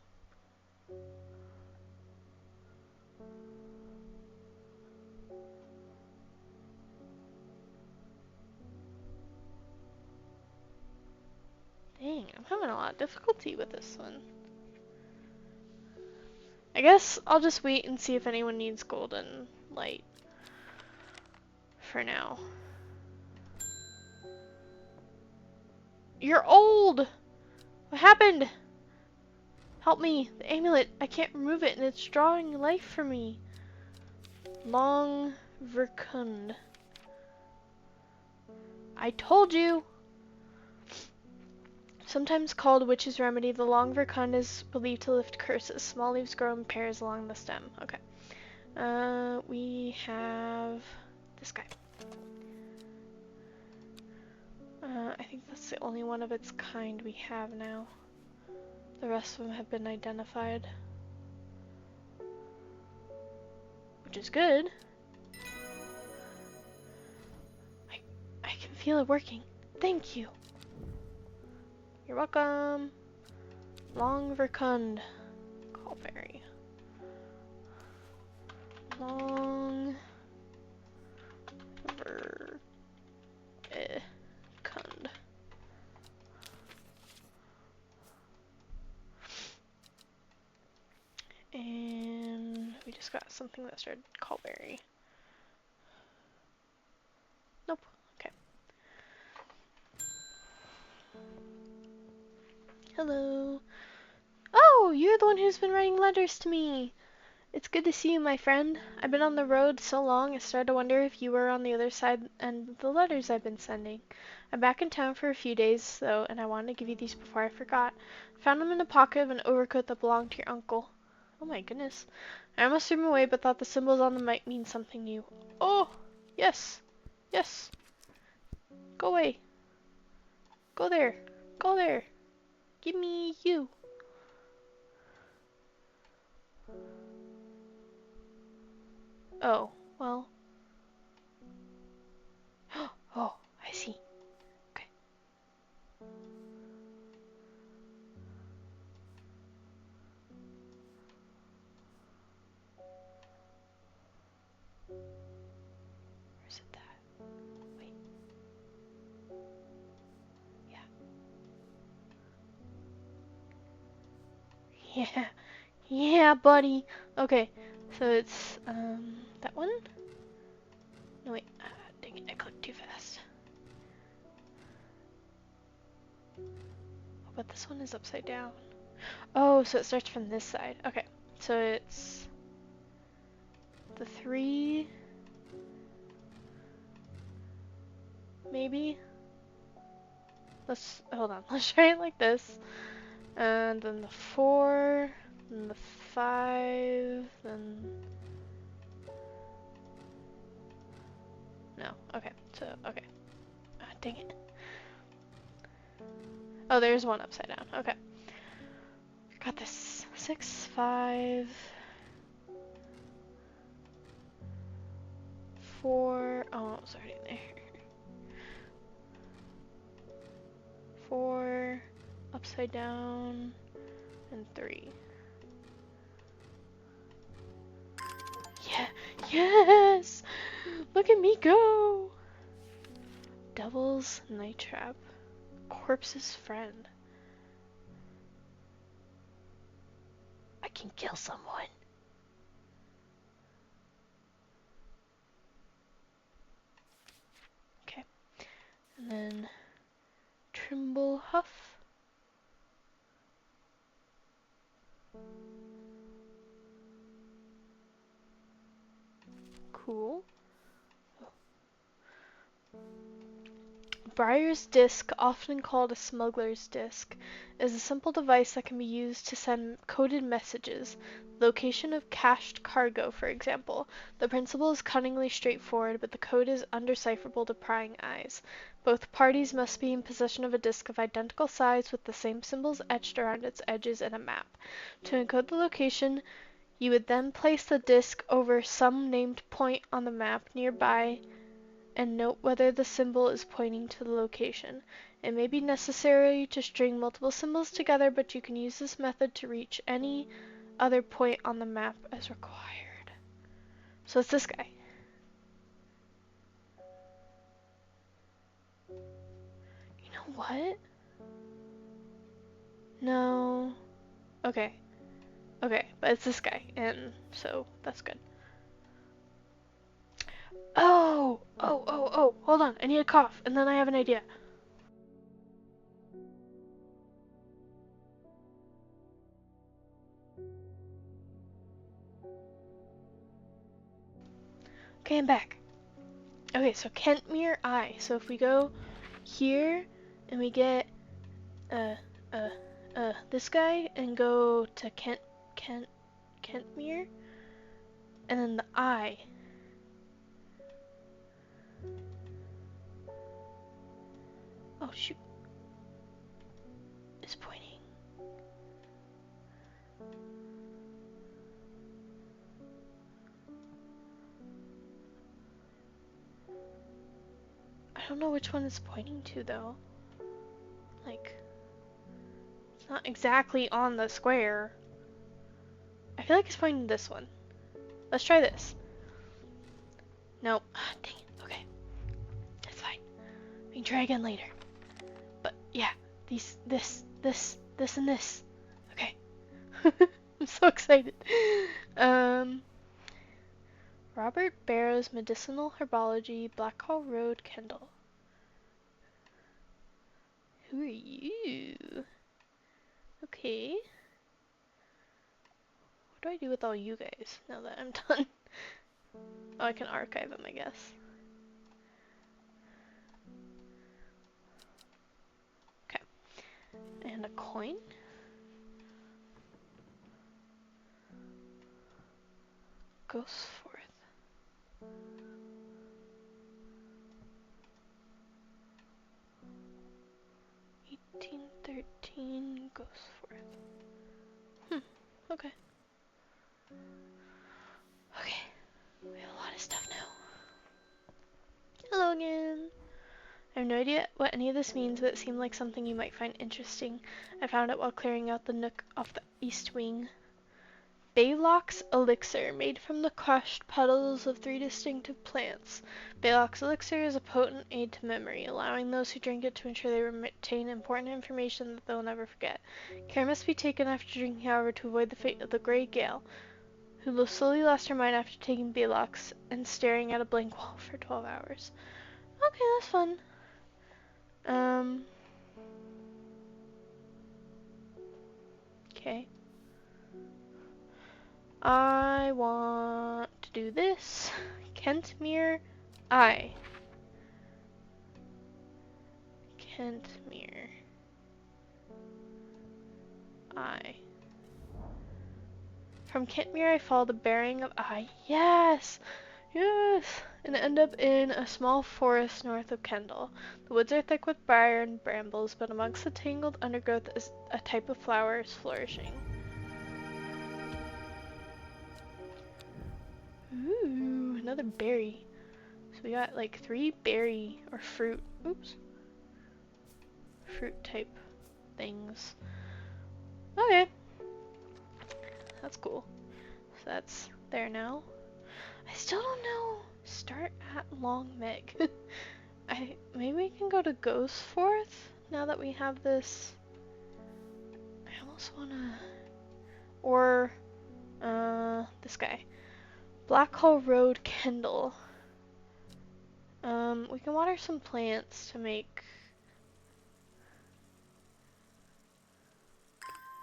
Dang, I'm having a lot of difficulty with this one. I guess I'll just wait and see if anyone needs golden light for now. You're old! What happened? Help me. The amulet. I can't remove it and it's drawing life for me. Long Verkund. I told you! Sometimes called Witch's Remedy, the Long Verkund is believed to lift curses. Small leaves grow in pairs along the stem. Okay. We have this guy. I think that's the only one of its kind we have now. The rest of them have been identified. Which is good. I can feel it working. Thank you. You're welcome. Long Verkund. Call fairy. Long Verkund. we just got something that started callberry. Nope. Okay. Hello. Oh, you're the one who's been writing letters to me. It's good to see you, my friend. I've been on the road so long, I started to wonder if you were on the other side and the letters I've been sending. I'm back in town for a few days, though, and I wanted to give you these before I forgot. Found them in a pocket of an overcoat that belonged to your uncle. Oh my goodness. I almost threw them away, but thought the symbols on them might mean something new. Oh, yes. Yes. Go away. Go there. Go there. Give me you. Oh, well. Oh, I see. Okay. Where's it at? Wait. Yeah. Yeah. Yeah, buddy. Okay. So it's, that one? No, wait. Dang it. I clicked too fast. Oh, but this one is upside down. Oh, so it starts from this side. Okay. So it's the 3, maybe? Hold on. Let's try it like this. And then the 4, then the 5, then... No. Okay. So, okay. Dang it. Oh, there's one upside down. Okay. Got this. 6, 5, 4. Oh, it's already there. 4, upside down, and 3. Yeah. Yes! Look at me go! Devil's Night Trap. Corpse's friend. I can kill someone. Okay. And then Trimble Huff. Cool. Briar's Disc, often called a smuggler's disc, is a simple device that can be used to send coded messages, location of cached cargo, for example. The principle is cunningly straightforward, but the code is undecipherable to prying eyes. Both parties must be in possession of a disc of identical size with the same symbols etched around its edges in a map. To encode the location, you would then place the disc over some named point on the map nearby and note whether the symbol is pointing to the location. It may be necessary to string multiple symbols together, but you can use this method to reach any other point on the map as required. So it's this guy. You know what? No. Okay. Okay, but it's this guy, and so that's good. Oh, hold on. I need a cough, and then I have an idea. Okay, I'm back. Okay, so Kentmere Eye. So if we go here, and we get, this guy, and go to Kentmere, and then the eye. Oh, shoot. It's pointing. I don't know which one it's pointing to, though. Like, it's not exactly on the square. I feel like it's pointing to this one. Let's try this. Nope. Dang it. Okay. That's fine. We can try again later. But, yeah. This, and this. Okay. I'm so excited. Robert Barrow's Medicinal Herbology, Blackhall Road, Kendall. Who are you? Okay. What do I do with all you guys now that I'm done? Oh, I can archive them, I guess. Okay. And a coin. Goes forth. 1813 goes forth. Okay. Okay. We have a lot of stuff now. Hello again. I have no idea what any of this means, but it seemed like something you might find interesting. I found it while clearing out the nook off the east wing. Baylock's Elixir, made from the crushed petals of 3 distinctive plants. Baylock's Elixir is a potent aid to memory, allowing those who drink it to ensure they retain important information that they'll never forget. Care must be taken after drinking, however, to avoid the fate of the Grey Gale, who slowly lost her mind after taking Baylock's and staring at a blank wall for 12 hours. Okay, that's fun. Okay. I want to do this. Kentmere I. Kentmere I. From Kentmere I follow the bearing of I. Yes! Yes! And end up in a small forest north of Kendal. The woods are thick with briar and brambles, but amongst the tangled undergrowth is a type of flower flourishing. Ooh, another berry. So we got like 3 berry or fruit. Oops. Fruit type things. Okay. That's cool. So that's there now. I still don't know. Start at Long Meg. Maybe we can go to Ghostforth now that we have this. I almost wanna. Or this guy. Blackhall Road, Kendal. We can water some plants to make.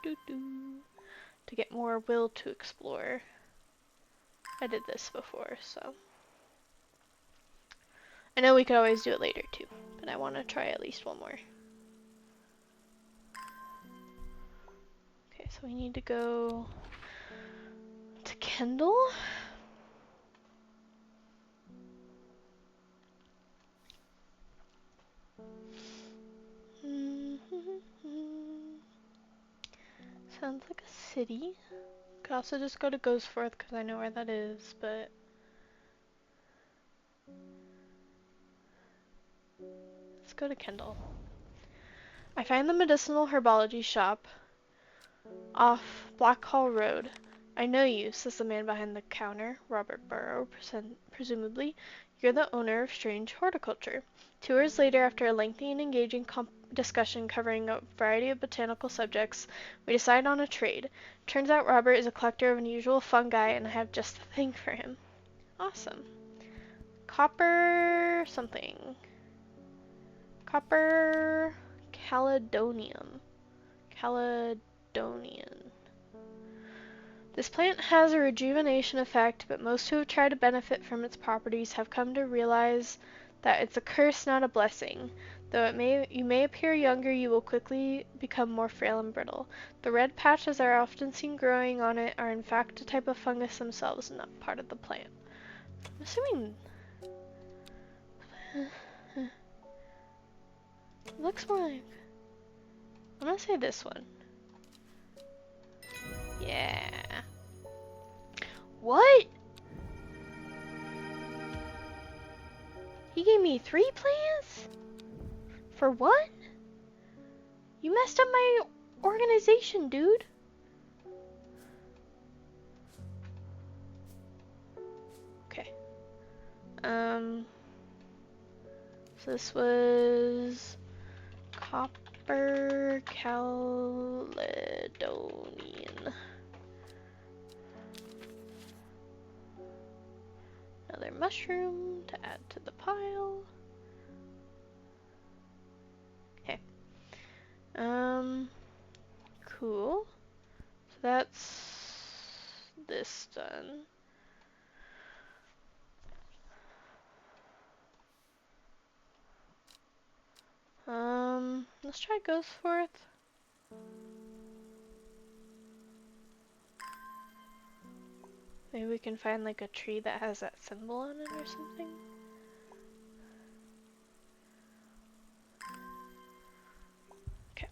To get more will to explore. I did this before, so. I know we could always do it later too, but I want to try at least one more. Okay, so we need to go to Kendal. Sounds like a city. Could also just go to Ghostforth because I know where that is, but let's go to Kendal. I find the medicinal herbology shop off Blackhall Road. I know you, says the man behind the counter, Robert Burrow, presumably. You're the owner of Strange Horticulture. 2 hours later, after a lengthy and engaging discussion covering a variety of botanical subjects, we decide on a trade. Turns out Robert is a collector of unusual fungi, and I have just the thing for him. Awesome. Copper something. Copper Caledonium. Caledonian. This plant has a rejuvenation effect, but most who have tried to benefit from its properties have come to realize that it's a curse, not a blessing. Though you may appear younger, you will quickly become more frail and brittle. The red patches are often seen growing on it are in fact a type of fungus themselves, not part of the plant. I'm assuming it looks more like, I'm gonna say this one. Yeah. What? He gave me 3 plants? For what? You messed up my organization, dude. Okay. So this was Copper Caledonian. mushroom to add to the pile. Okay. Cool. So that's this done. Let's try Ghost Forth. Maybe we can find like a tree that has that symbol on it or something. Okay.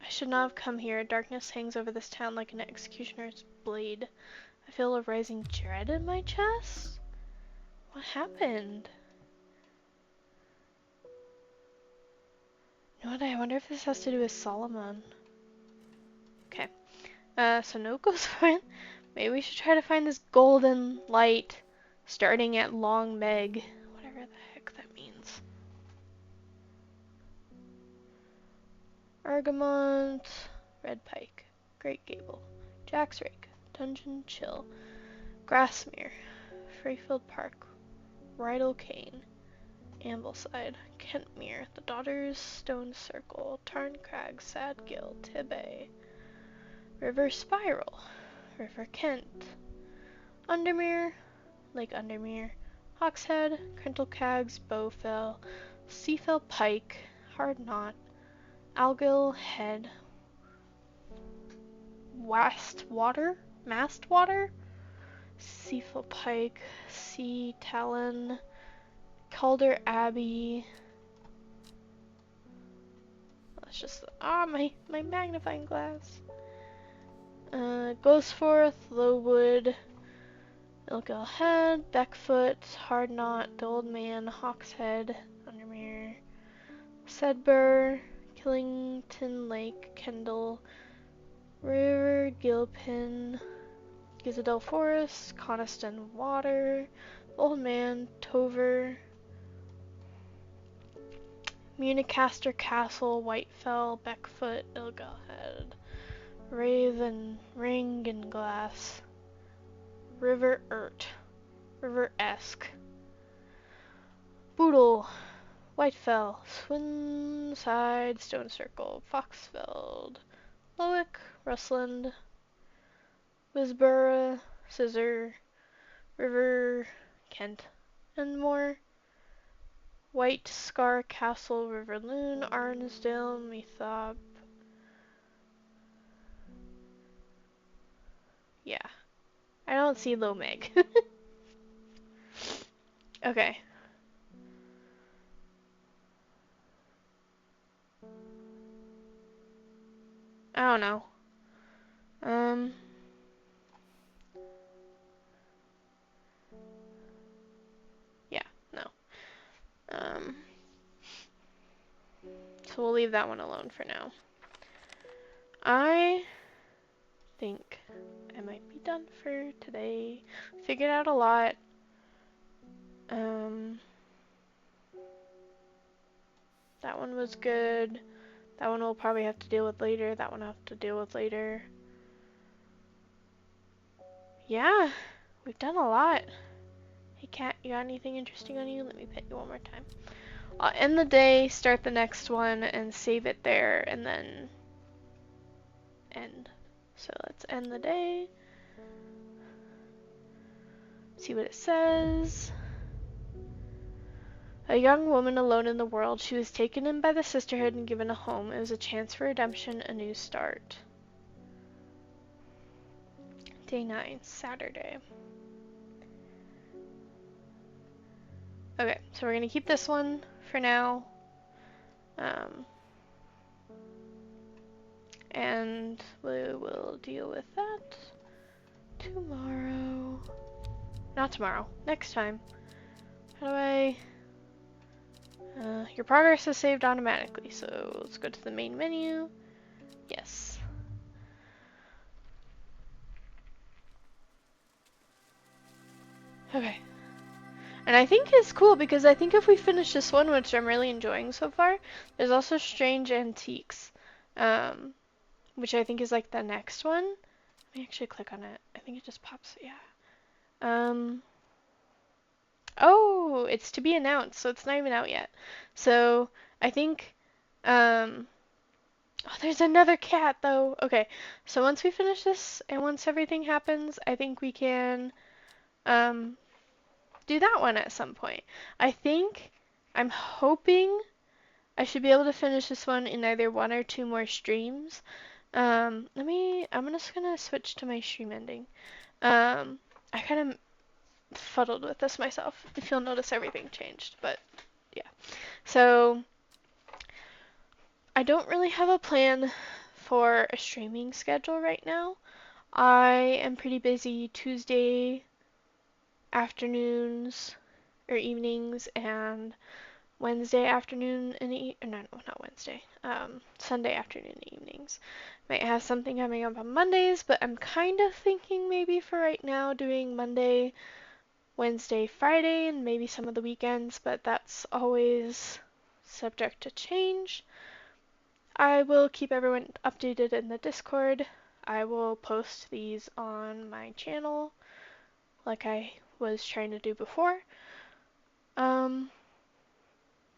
I should not have come here. Darkness hangs over this town like an executioner's blade. I feel a rising dread in my chest. What happened? You know what? I wonder if this has to do with Solomon. Okay. So no Ghost Forth. Maybe we should try to find this golden light starting at Long Meg. Whatever the heck that means. Argamont, Red Pike, Great Gable, Jack's Rake, Dungeon Chill, Grassmere, Freyfield Park, Rydal Cane, Ambleside, Kentmere, The Daughters, Stone Circle, Tarn Crag, Sadgill, Tibbe, River Spiral, River Kent, Undermere, Lake Undermere, Hawkshead, Crintle Crags, Bowfell, Seafell Pike, Hard Knot, Algill Head, Mastwater, Seafell Pike, Sea Talon, Calder Abbey. That's just my magnifying glass. Ghostforth, Lowwood, Ilgill Head, Beckfoot, Hard Knot, The Old Man, Hawkshead, Undermere, Sedbur, Killington Lake, Kendall, River, Gilpin, Gizadel Forest, Coniston Water, Old Man, Tover, Municaster Castle, Whitefell, Beckfoot, Ilgill Head, Raven, Ring and Glass, River Urt, River Esk, Boodle, Whitefell, Swinside, Stone Circle, Foxfeld, Lowick, Rustland, Wisborough, Scissor, River, Kent, and more. White Scar Castle, River Loon, Arnsdale, Methop. Yeah. I don't see Low Meg. Okay. I don't know. Yeah, no. So we'll leave that one alone for now. I think I might be done for today. Figured out a lot. That one was good. That one we'll probably have to deal with later. That one I'll have to deal with later. Yeah, we've done a lot. Hey cat, you got anything interesting on you? Let me pet you one more time. I'll end the day, start the next one, and save it there, and then end. So let's end the day. See what it says. A young woman alone in the world, she was taken in by the sisterhood and given a home. It was a chance for redemption, a new start. Day 9, Saturday. Okay, so we're going to keep this one for now. And we will deal with that tomorrow. Not tomorrow, next time. How do I... your progress is saved automatically, so let's go to the main menu. Yes. Okay. And I think it's cool because I think if we finish this one, which I'm really enjoying so far, there's also Strange Antiques, which I think is like the next one. Let me actually click on it. I think it just pops, yeah. Oh, it's to be announced, so it's not even out yet. So I think, oh, there's another cat though. Okay, so once we finish this and once everything happens, I think we can do that one at some point. I'm hoping I should be able to finish this one in either 1 or 2 more streams. I'm just gonna switch to my stream ending. I kind of fuddled with this myself. If you'll notice, everything changed, but yeah. So I don't really have a plan for a streaming schedule right now. I am pretty busy Tuesday afternoons or evenings and Wednesday afternoon and no, not Wednesday. Sunday afternoon and evenings. Might have something coming up on Mondays, but I'm kind of thinking maybe for right now doing Monday, Wednesday, Friday, and maybe some of the weekends, but that's always subject to change. I will keep everyone updated in the Discord. I will post these on my channel like I was trying to do before.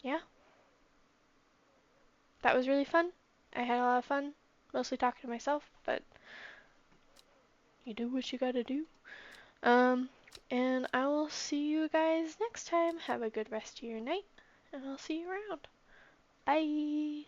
Yeah, that was really fun. I had a lot of fun, mostly talking to myself, but you do what you gotta do. Um, and I will see you guys next time. Have a good rest of your night, and I'll see you around. Bye!